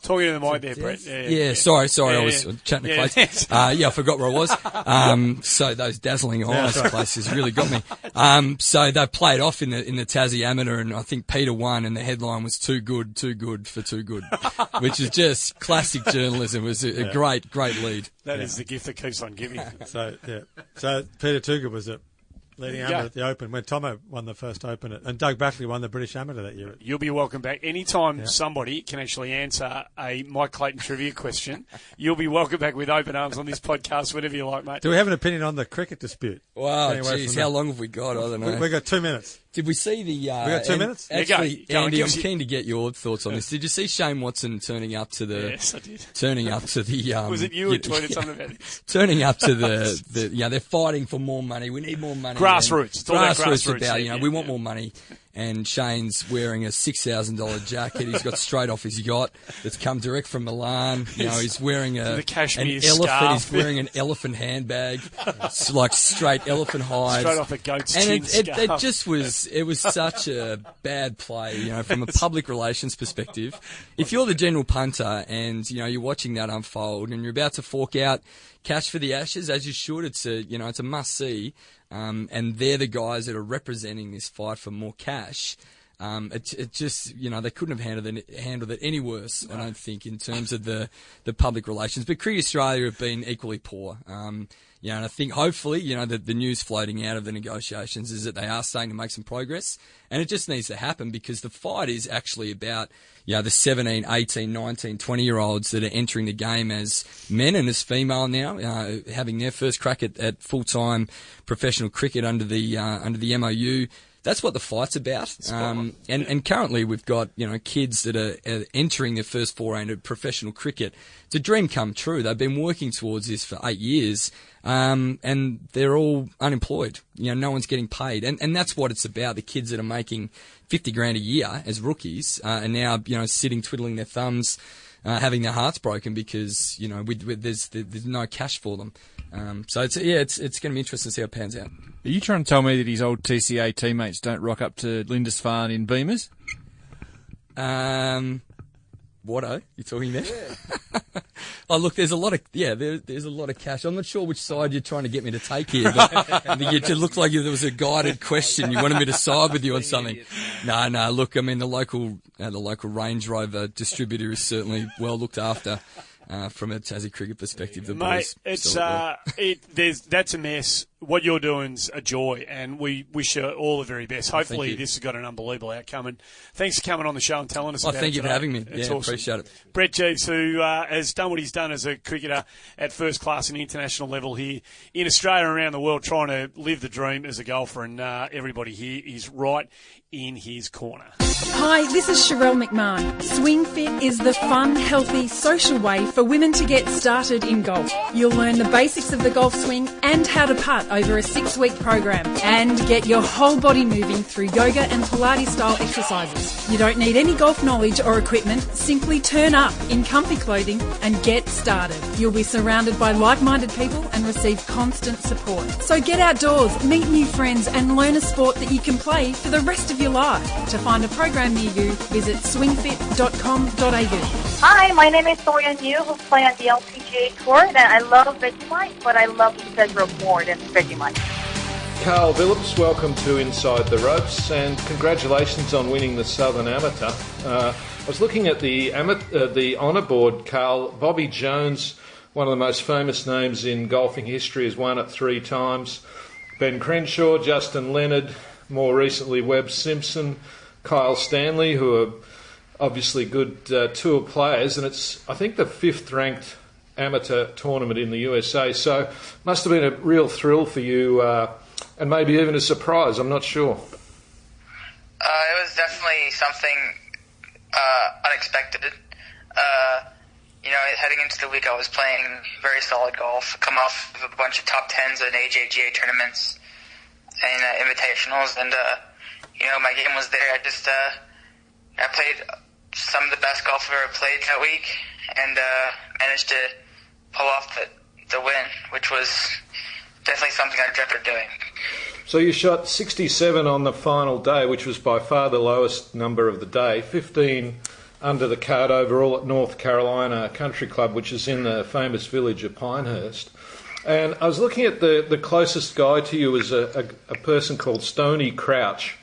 Talking to the mic there, Brett. Yeah, sorry, I was chatting to Clates. I forgot where I was. So those dazzling eyes places really got me. So they played off in the Tassie amateur, and I think Peter won, and the headline was too good for too good, which is just classic journalism. It was a great lead. That is the gift that keeps on giving. So Peter Toogood was a leading amateur at the Open when Tomo won the first Open, and Doug Buckley won the British Amateur that year. You'll be welcome back. Anytime somebody can actually answer a Mike Clayton trivia question, you'll be welcome back with open arms on this podcast, whenever you like, mate. Do we have an opinion on the cricket dispute? Wow, geez, how long have we got? I don't know. We've got 2 minutes. Did we see the... we got 2 minutes? Actually, go Andy, I'm keen to get your thoughts on this. Did you see Shane Watson turning up to the... Yes, I did. Turning up to the... Was it you who tweeted something about this? Turning up to the they're fighting for more money. We need more money. Grassroots. It's all about grassroots. About, we want more money. And Shane's wearing a $6,000 jacket. He's got straight off his yacht that's come direct from Milan. He's wearing an elephant. Scarf. He's wearing an elephant handbag. It's like straight elephant hides. Straight off a goat's chin scarf. It just was. It was such a bad play. From a public relations perspective. If you're the general punter and you're watching that unfold and you're about to fork out cash for the Ashes, as you should, it's a must see. And they're the guys that are representing this fight for more cash. It just, they couldn't have handled it any worse, I don't think, in terms of the public relations. But Cricket Australia have been equally poor. And I think hopefully, the news floating out of the negotiations is that they are starting to make some progress. And it just needs to happen because the fight is actually about, the 17, 18, 19, 20-year-olds that are entering the game as men and as female now, having their first crack at full-time professional cricket under the MOU. That's what the fight's about. And currently we've got, kids that are entering their first foray into professional cricket. It's a dream come true. They've been working towards this for 8 years. And they're all unemployed. No one's getting paid. And that's what it's about. The kids that are making $50,000 a year as rookies, are now, sitting twiddling their thumbs, having their hearts broken because, there's no cash for them. So it's going to be interesting to see how it pans out. Are you trying to tell me that his old TCA teammates don't rock up to Lindisfarne in Beamers? What you talking there? Yeah. Oh, look, there's a lot of there's a lot of cash. I'm not sure which side you're trying to get me to take here, but it looked like there was a guided question. You wanted me to side with you on something. No. Look, I mean the local Range Rover distributor is certainly well looked after. From a Tassie cricket perspective, the mate, boys that's a mess. What you're doing's a joy, and we wish you all the very best. Hopefully, this has got an unbelievable outcome. And thanks for coming on the show and telling us about it. Thank you for having me. It's awesome. Appreciate it. Brett Jeeves, who has done what he's done as a cricketer at first class and international level here in Australia and around the world, trying to live the dream as a golfer, and everybody here is right in his corner. Hi, this is Sherelle McMahon. Swing Fit is the fun, healthy, social way for women to get started in golf. You'll learn the basics of the golf swing and how to putt over a 6-week program and get your whole body moving through yoga and Pilates style exercises. You don't need any golf knowledge or equipment, simply turn up in comfy clothing and get started. You'll be surrounded by like-minded people and receive constant support. So get outdoors, meet new friends and learn a sport that you can play for the rest of your life. To find a program near you, visit swingfit.com.au. Hi, my name is Dorian Yu, who play on the LPGA Tour, and I love Vegemite, but I love Cedro more than Vegemite. Carl Phillips, welcome to Inside the Ropes, and congratulations on winning the Southern Amateur. I was looking at the honour board, Carl. Bobby Jones, one of the most famous names in golfing history, has won it 3 times. Ben Crenshaw, Justin Leonard, more recently Webb Simpson, Kyle Stanley, who are obviously good tour players, and it's, I think, the 5th ranked amateur tournament in the USA. So must have been a real thrill for you, and maybe even a surprise. I'm not sure. It was definitely something unexpected. Heading into the week, I was playing very solid golf, come off of a bunch of top 10s in AJGA tournaments and invitationals, and my game was there. I played some of the best golf I've ever played that week, and managed to pull off the win, which was definitely something I dreamt of doing. So you shot 67 on the final day, which was by far the lowest number of the day, 15 under the card overall at North Carolina Country Club, which is in the famous village of Pinehurst. And I was looking at the closest guy to you is a person called Stoney Crouch,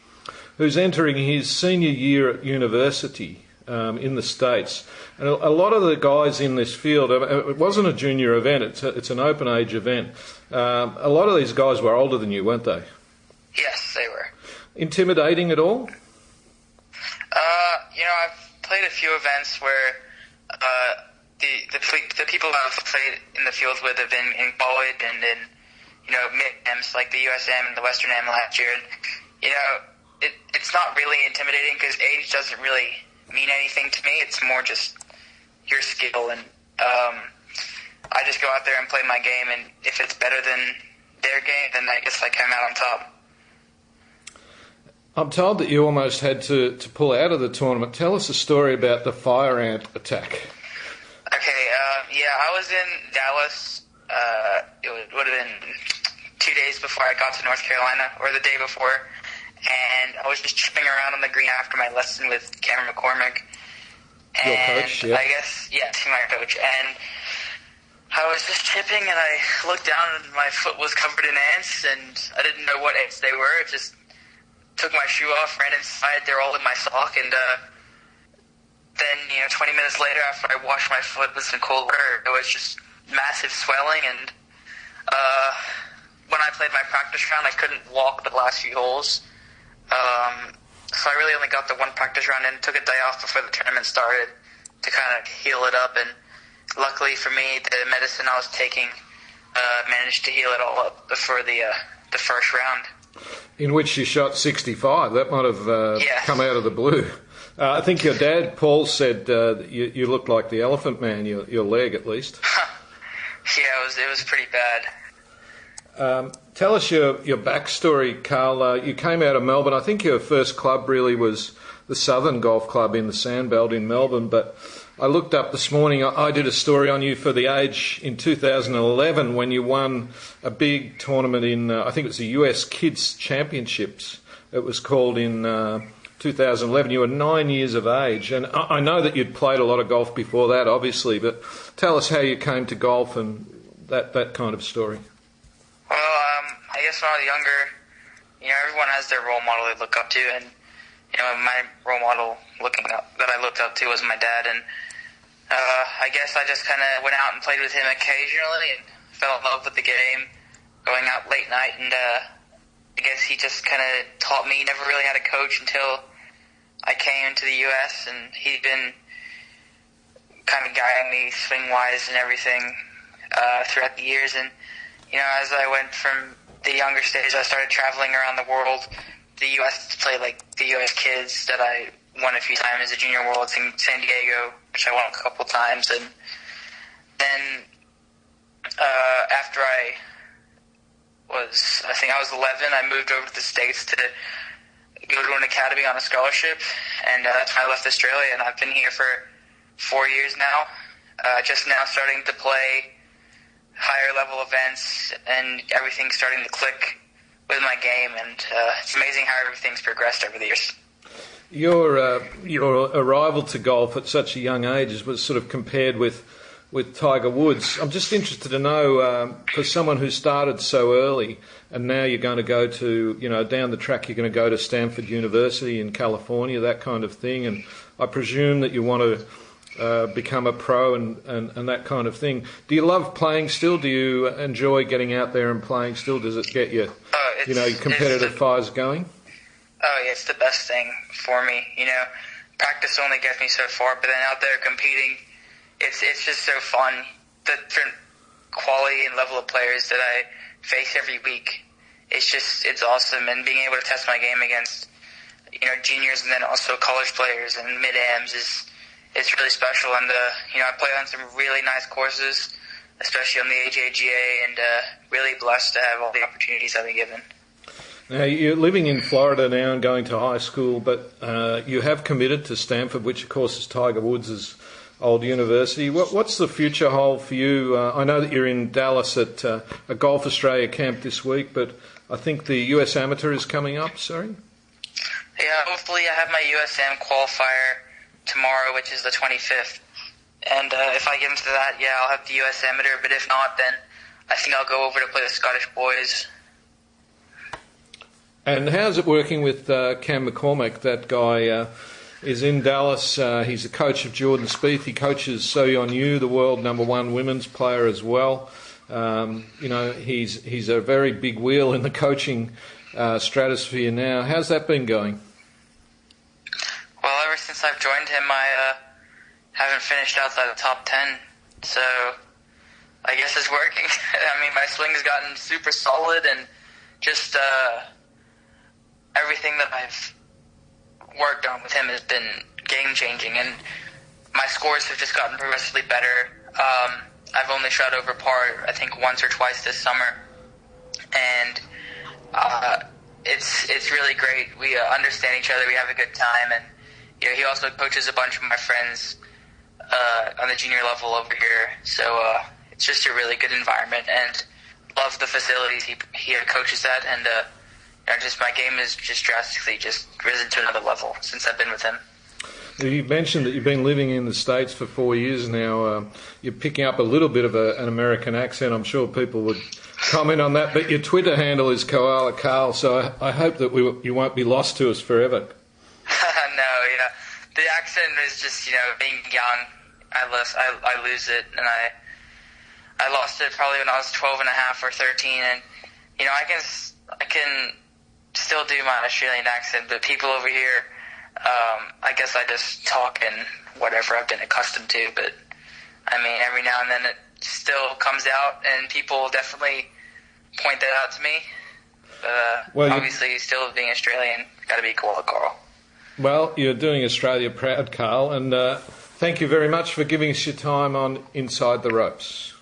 who's entering his senior year at university in the States. And a lot of the guys in this field, it wasn't a junior event, it's an open age event. A lot of these guys were older than you, weren't they? Yes, they were. Intimidating at all? I've played a few events where the people I've played in the field with have been in college and in mid-Ams like the USM and the Western Am last year. And, it's not really intimidating because age doesn't really mean anything to me. It's more just your skill, and I just go out there and play my game, and if it's better than their game, then I guess I come out on top. I'm told that you almost had to pull out of the tournament. Tell us a story about the fire ant attack. Okay, I was in Dallas. It would have been 2 days before I got to North Carolina, or the day before, and I was just tripping around on the green after my lesson with Cameron McCormick. Your coach, yeah. I guess, yeah, my coach. And I was just chipping, and I looked down, and my foot was covered in ants, and I didn't know what ants they were. It just took my shoe off, ran inside. They were all in my sock, and then 20 minutes later, after I washed my foot with some cold water, it was just massive swelling. And when I played my practice round, I couldn't walk the last few holes, so I really only got the one practice round and took a day off before the tournament started to kind of heal it up. And luckily for me, the medicine I was taking managed to heal it all up before the first round. In which you shot 65. That might have come out of the blue. I think your dad, Paul, said you looked like the Elephant Man, your leg at least. Yeah, it was pretty bad. Tell us your backstory, Carl. You came out of Melbourne. I think your first club really was the Southern Golf Club in the Sandbelt in Melbourne, but I looked up this morning, I did a story on you for The Age in 2011 when you won a big tournament in, I think it was the US Kids Championships. It was called in 2011. You were 9 years of age. And I know that you'd played a lot of golf before that, obviously, but tell us how you came to golf and that kind of story. Well, I guess when I was younger, everyone has their role model they look up to, and my role model that I looked up to was my dad, and I guess I just kind of went out and played with him occasionally and fell in love with the game, going out late night, and I guess he just kind of taught me. He never really had a coach until I came into the U.S., and he's been kind of guiding me swing-wise and everything throughout the years. And, as I went from the younger stage, I started traveling around the world, the U.S. to play like the U.S. Kids that I won a few times, the Junior Worlds in San Diego, which I won a couple times. And then after I think I was 11, I moved over to the States to go to an academy on a scholarship, and that's when I left Australia, and I've been here for 4 years now, just now starting to play higher level events, and everything's starting to click with my game, and it's amazing how everything's progressed over the years. Your arrival to golf at such a young age was sort of compared with Tiger Woods. I'm just interested to know, for someone who started so early, and now you're going to go to, down the track you're going to go to Stanford University in California, that kind of thing, and I presume that you want to become a pro and that kind of thing. Do you love playing still? Do you enjoy getting out there and playing still? Does it get you, your competitive fires going? Oh, yeah, it's the best thing for me. practice only gets me so far, but then out there competing, it's just so fun. The different quality and level of players that I face every week, it's awesome. And being able to test my game against, juniors and then also college players and mid-AMs it's really special. And, I play on some really nice courses, especially on the AJGA, and really blessed to have all the opportunities I've been given. Now, you're living in Florida now and going to high school, but you have committed to Stanford, which, of course, is Tiger Woods' old university. What's the future hold for you? I know that you're in Dallas at a Golf Australia camp this week, but I think the US Amateur is coming up, sorry? Yeah, hopefully I have my USAM qualifier tomorrow, which is the 25th. And if I get into that, I'll have the US Amateur, but if not, then I think I'll go over to play the Scottish boys. And how's it working with Cam McCormack? That guy is in Dallas. He's a coach of Jordan Spieth. He coaches So Yeon Yu, the world #1 women's player as well. He's a very big wheel in the coaching stratosphere now. How's that been going? Well, ever since I've joined him, I haven't finished outside the top 10, so I guess it's working. I mean, my swing's gotten super solid, and just everything that I've worked on with him has been game-changing, and my scores have just gotten progressively better. I've only shot over par, I think, once or twice this summer, and it's really great. We understand each other. We have a good time, and he also coaches a bunch of my friends on the junior level over here. So it's just a really good environment, and love the facilities he coaches at, and just my game is just drastically just risen to another level since I've been with him. You mentioned that you've been living in the States for 4 years now. You're picking up a little bit of an American accent. I'm sure people would comment on that. But your Twitter handle is Koala Carl, so I hope that you won't be lost to us forever. No, the accent is just, being young. I lose it, and I lost it probably when I was 12 and a half or 13, and I can still do my Australian accent, but people over here, I guess I just talk in whatever I've been accustomed to, but I mean, every now and then it still comes out, and people definitely point that out to me. But obviously, still being Australian, got to be Koala Carl. Well, you're doing Australia proud, Carl, and thank you very much for giving us your time on Inside the Ropes.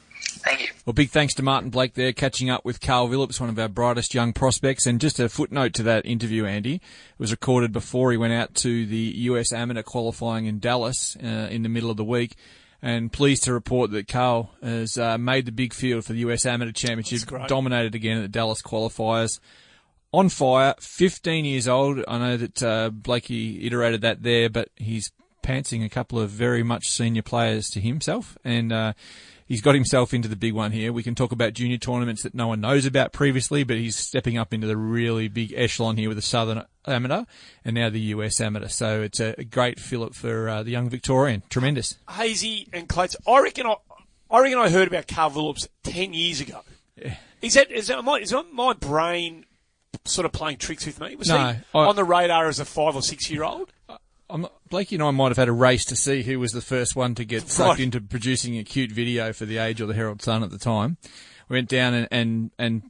Thank you. Well, big thanks to Martin Blake there, catching up with Carl Phillips, one of our brightest young prospects. And just a footnote to that interview, Andy, it was recorded before he went out to the US Amateur qualifying in Dallas in the middle of the week. And pleased to report that Carl has made the big field for the US Amateur Championship, dominated again at the Dallas qualifiers. On fire, 15 years old. I know that Blakey iterated that there, but he's pantsing a couple of very much senior players to himself, and he's got himself into the big one here. We can talk about junior tournaments that no one knows about previously, but he's stepping up into the really big echelon here with the Southern Amateur and now the US Amateur. So it's a great fillip for the young Victorian. Tremendous. Hazy and Clates, I reckon I heard about Carl Phillips 10 years ago. Yeah. Is that my brain sort of playing tricks with me? Was he on the radar as a 5 or 6 year old? Blakey and I might have had a race to see who was the first one to get sucked into producing a cute video for the Age or the Herald Sun at the time. We went down and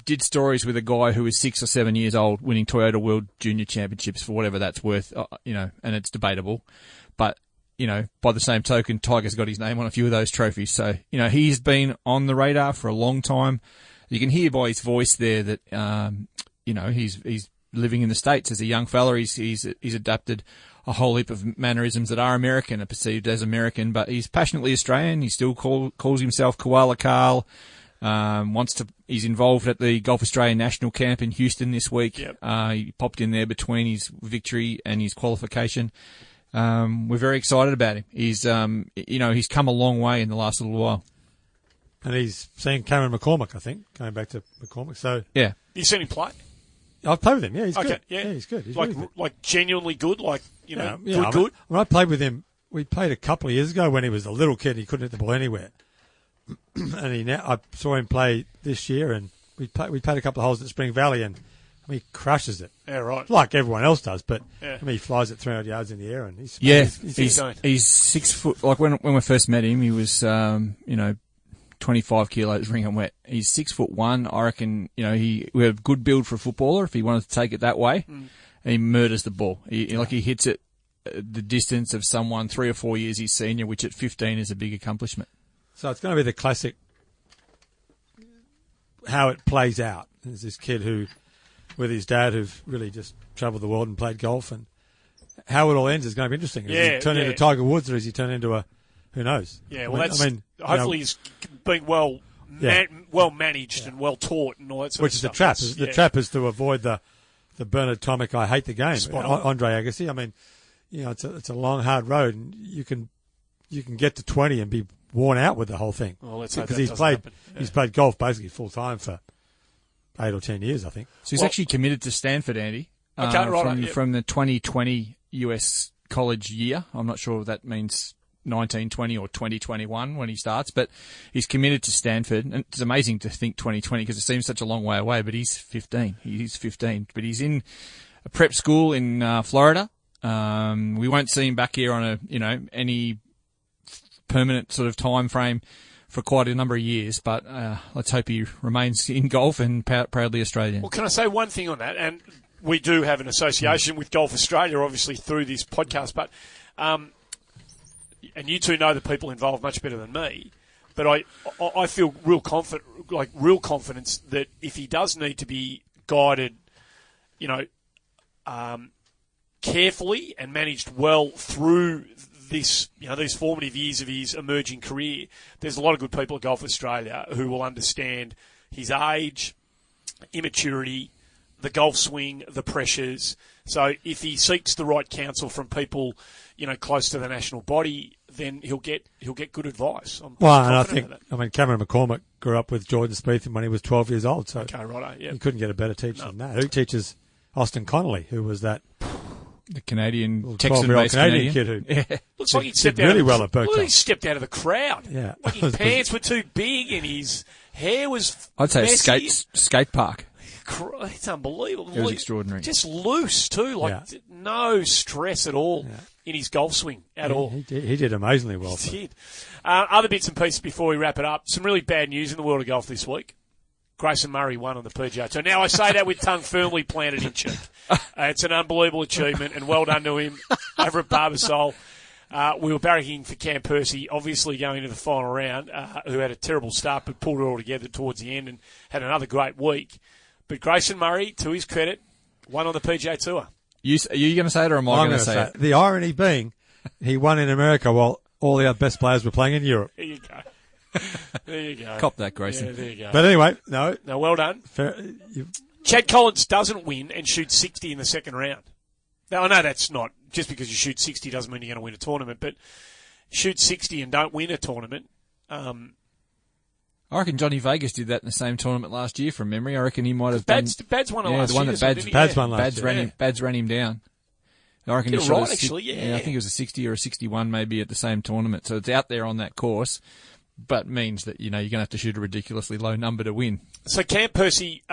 did stories with a guy who was 6 or 7 years old winning Toyota World Junior Championships for whatever that's worth, and it's debatable. But, by the same token, Tiger's got his name on a few of those trophies. So, he's been on the radar for a long time. You can hear by his voice there that, he's living in the States as a young fella. He's adapted a whole heap of mannerisms that are American, are perceived as American, but he's passionately Australian. He still calls himself Koala Carl. He's involved at the Golf Australia National Camp in Houston this week. Yep. He popped in there between his victory and his qualification. We're very excited about him. He's come a long way in the last little while. And he's seen Cameron McCormack, I think, going back to McCormack. So yeah, you seen him play? I've played with him. Yeah, he's okay, good. Yeah, he's good. He's like really good. Like genuinely good. Like good. Good. When I played with him, we played a couple of years ago when he was a little kid. And he couldn't hit the ball anywhere. And I saw him play this year, and we played a couple of holes at Spring Valley, and I mean, he crushes it. Yeah, right. Like everyone else does, but Yeah. I mean, he flies at 300 yards in the air, and he's he's 6 foot. Like when we first met him, he was 25 kilos ring and wet. He's 6'1". I reckon we have good build for a footballer if he wanted to take it that way. And he murders the ball. He hits it the distance of someone 3 or 4 years his senior, which at 15 is a big accomplishment. So it's going to be the classic how it plays out. There's this kid who, with his dad, who've really just travelled the world and played golf, and how it all ends is going to be interesting. Does he turn into Tiger Woods, or does he turn into who knows? Yeah, well, hopefully he's being well managed and well taught and all that sort which of is stuff. the trap. The trap is to avoid the Bernard Tomic, I hate the game. Spot on. Andre Agassi. I mean, it's a long, hard road, and you can get to 20 and be worn out with the whole thing. Well, let's hope because that doesn't happen. Yeah. He's played golf basically full time for 8 or 10 years, I think. So he's actually committed to Stanford, Andy. From the 2020 US college year. I'm not sure if that means 1920 or 2021 when he starts, but he's committed to Stanford. And it's amazing to think 2020 because it seems such a long way away, but he's 15. He's 15, but he's in a prep school in Florida. We won't see him back here on any permanent sort of time frame for quite a number of years, but let's hope he remains in golf and proudly Australian. Well, can I say one thing on that? And we do have an association with Golf Australia, obviously, through this podcast, but and you two know the people involved much better than me, but I feel real confidence that if he does need to be guided, carefully and managed well through these formative years of his emerging career, there's a lot of good people at Golf Australia who will understand his age, immaturity, the golf swing, the pressures. So if he seeks the right counsel from people, close to the national body, then he'll get good advice. And I think Cameron McCormack grew up with Jordan Spieth when he was 12 years old, so you couldn't get a better teacher than that. Who teaches Austin Connolly, who was that? The Texan-based Canadian kid who looks like he stepped really out well at Birkdale. He stepped out of the crowd. Yeah, like his pants were too big and his hair was. I'd say messy. skate park. It's unbelievable. It was extraordinary. Just loose too, no stress at all in his golf swing at all. He did amazingly well. He did. Other bits and pieces before we wrap it up. Some really bad news in the world of golf this week. Grayson Murray won on the PGA Tour. Now I say that with tongue firmly planted in cheek. It's an unbelievable achievement, and well done to him over at Barbasol. We were barracking for Cam Percy, obviously going into the final round, who had a terrible start but pulled it all together towards the end and had another great week. But Grayson Murray, to his credit, won on the PGA Tour. Are you going to say it or am I going to say it? The irony being, he won in America while all the other best players were playing in Europe. There you go. There you go. Cop that, Grayson. Yeah, there you go. But anyway, no, well done. Chad Collins doesn't win and shoots 60 in the second round. Now, I know that's not, just because you shoot 60 doesn't mean you're going to win a tournament, but shoot 60 and don't win a tournament. I reckon Johnny Vegas did that in the same tournament last year from memory. I reckon he might have done... Bads won last year. The one that Bads won last year. Bads ran him down. I reckon he shot actually, yeah. I think it was a 60 or a 61 maybe at the same tournament. So it's out there on that course, but means that, you're going to have to shoot a ridiculously low number to win. So Cam Percy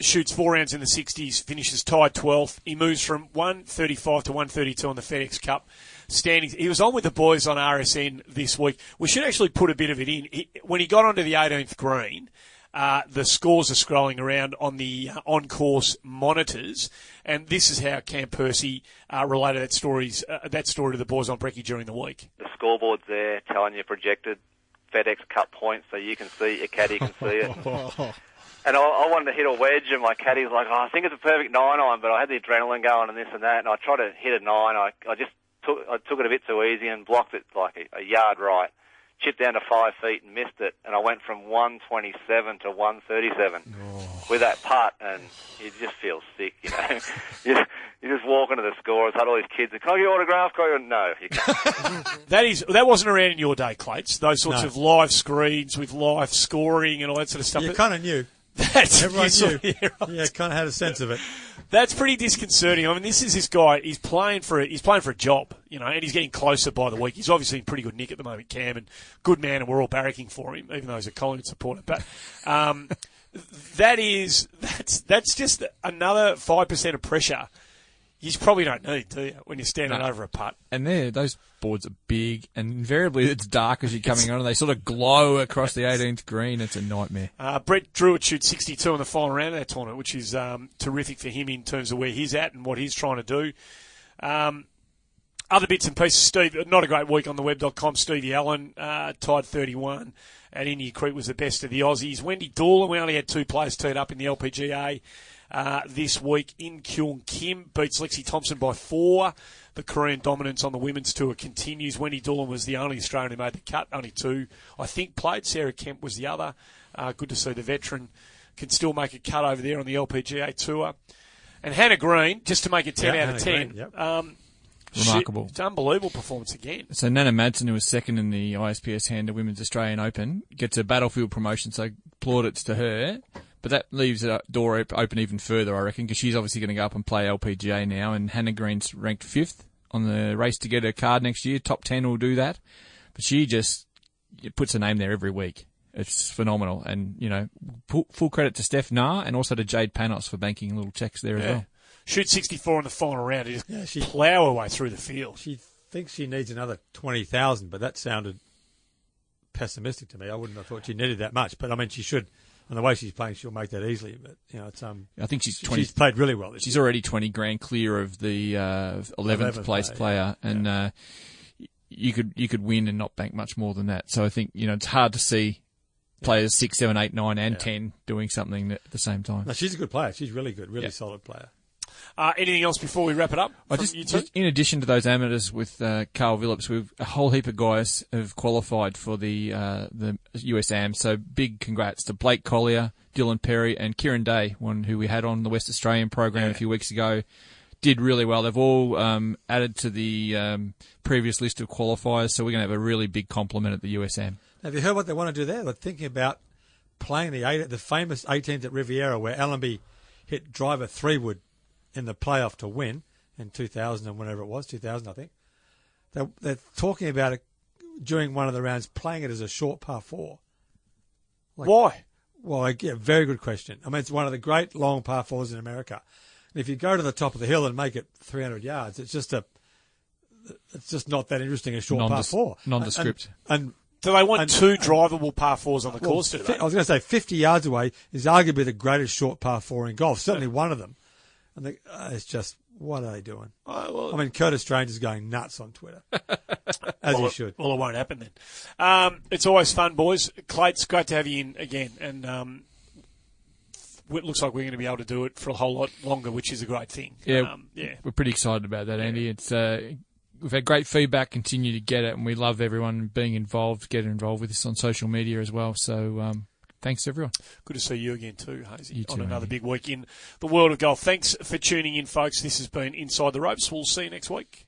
shoots 4 rounds in the 60s, finishes tied 12th. He moves from 135 to 132 on the FedEx Cup standings. He was on with the boys on RSN this week. We should actually put a bit of it in. When he got onto the 18th green, the scores are scrolling around on the on-course monitors, and this is how Cam Percy related that story to the boys on Brekkie during the week. The scoreboard's there telling you projected FedEx Cup points, so you can see it, your caddy can see it. And I wanted to hit a wedge, and my caddy was like, I think it's a perfect 9-iron, but I had the adrenaline going and this and that, and I tried to hit a 9. I took it a bit too easy and blocked it like a yard right. Chipped down to 5 feet and missed it, and I went from 127 to 137 with that putt, and you just feel sick, you just walk into the scorers, had all these kids, can I get your autograph? No, you can't. That wasn't around in your day, Clates, those sorts of live screens with live scoring and all that sort of stuff. You kind of knew. Everyone knew. Yeah, kind of had a sense of it. That's pretty disconcerting. I mean, this guy. He's playing for a job, and he's getting closer by the week. He's obviously in pretty good nick at the moment, Cam, and good man, and we're all barracking for him, even though he's a Collingwood supporter. But that's just another 5% of pressure. You probably don't need, do you, when you're standing over a putt? And those boards are big, and invariably it's dark as you're coming on, and they sort of glow across the 18th green. It's a nightmare. Brett Druitt shoots 62 in the final round of that tournament, which is terrific for him in terms of where he's at and what he's trying to do. Other bits and pieces, Steve, not a great week on the web.com. Stevie Allen tied 31, and India Crete was the best of the Aussies. Wendy Doolan, we only had 2 players teed up in the LPGA this week. In Kyung Kim beats Lexi Thompson by 4. The Korean dominance on the women's tour continues. Wendy Doolan was the only Australian who made the cut. Only 2, I think, played. Sarah Kemp was the other. Good to see the veteran can still make a cut over there on the LPGA tour. And Hannah Green, just to make it 10 out of 10. Green, yep. Remarkable. It's an unbelievable performance again. So Nana Madsen, who was second in the ISPS Handler Women's Australian Open, gets a Battlefield promotion, so plaudits to her. But that leaves a door open even further, I reckon, because she's obviously going to go up and play LPGA now, and Hannah Green's ranked 5th on the race to get her card next year. Top 10 will do that. But she just puts her name there every week. It's phenomenal. And, full credit to Steph Nah and also to Jade Panos for banking little checks there as well. Shoot 64 in the final round. She plough her way through the field. She thinks she needs another 20,000, but that sounded pessimistic to me. I wouldn't have thought she needed that much. But, I mean, she should. And the way she's playing, she'll make that easily. But, it's I think she's played really well this year. She's already 20 grand clear of the 11th place player. Yeah. And you could win and not bank much more than that. So I think, it's hard to see players 6, 7, 8, 9 and 10 doing something at the same time. No, she's a good player. She's really good, really solid player. Anything else before we wrap it up? Just in addition to those amateurs with Carl Phillips, a whole heap of guys have qualified for the USAM. So big congrats to Blake Collier, Dylan Perry, and Kieran Day, one who we had on the West Australian program a few weeks ago. Did really well. They've all added to the previous list of qualifiers, so we're going to have a really big complement at the USAM. Have you heard what they want to do there? They're thinking about playing the famous 18th at Riviera, where Allenby hit driver 3-wood in the playoff to win in 2000 and whenever it was, 2000 I think. They're talking about it during one of the rounds, playing it as a short par 4. Why? Well, very good question. I mean, it's one of the great long par 4s in America. And if you go to the top of the hill and make it 300 yards, it's just not that interesting a short par 4. Nondescript. And do they want 2 drivable par 4s on the course today? I was going to say 50 yards away is arguably the greatest short par 4 in golf, certainly one of them. And it's just, what are they doing? I mean, Curtis Strange is going nuts on Twitter, as he should. Well, it won't happen then. It's always fun, boys. Clayton, it's great to have you in again. And it looks like we're going to be able to do it for a whole lot longer, which is a great thing. Yeah, we're pretty excited about that, Andy. It's we've had great feedback, continue to get it, and we love everyone being involved, getting involved with this on social media as well. So thanks, everyone. Good to see you again too, Hazy, you too, on another Andy. big week in the world of golf. Thanks for tuning in, folks. This has been Inside the Ropes. We'll see you next week.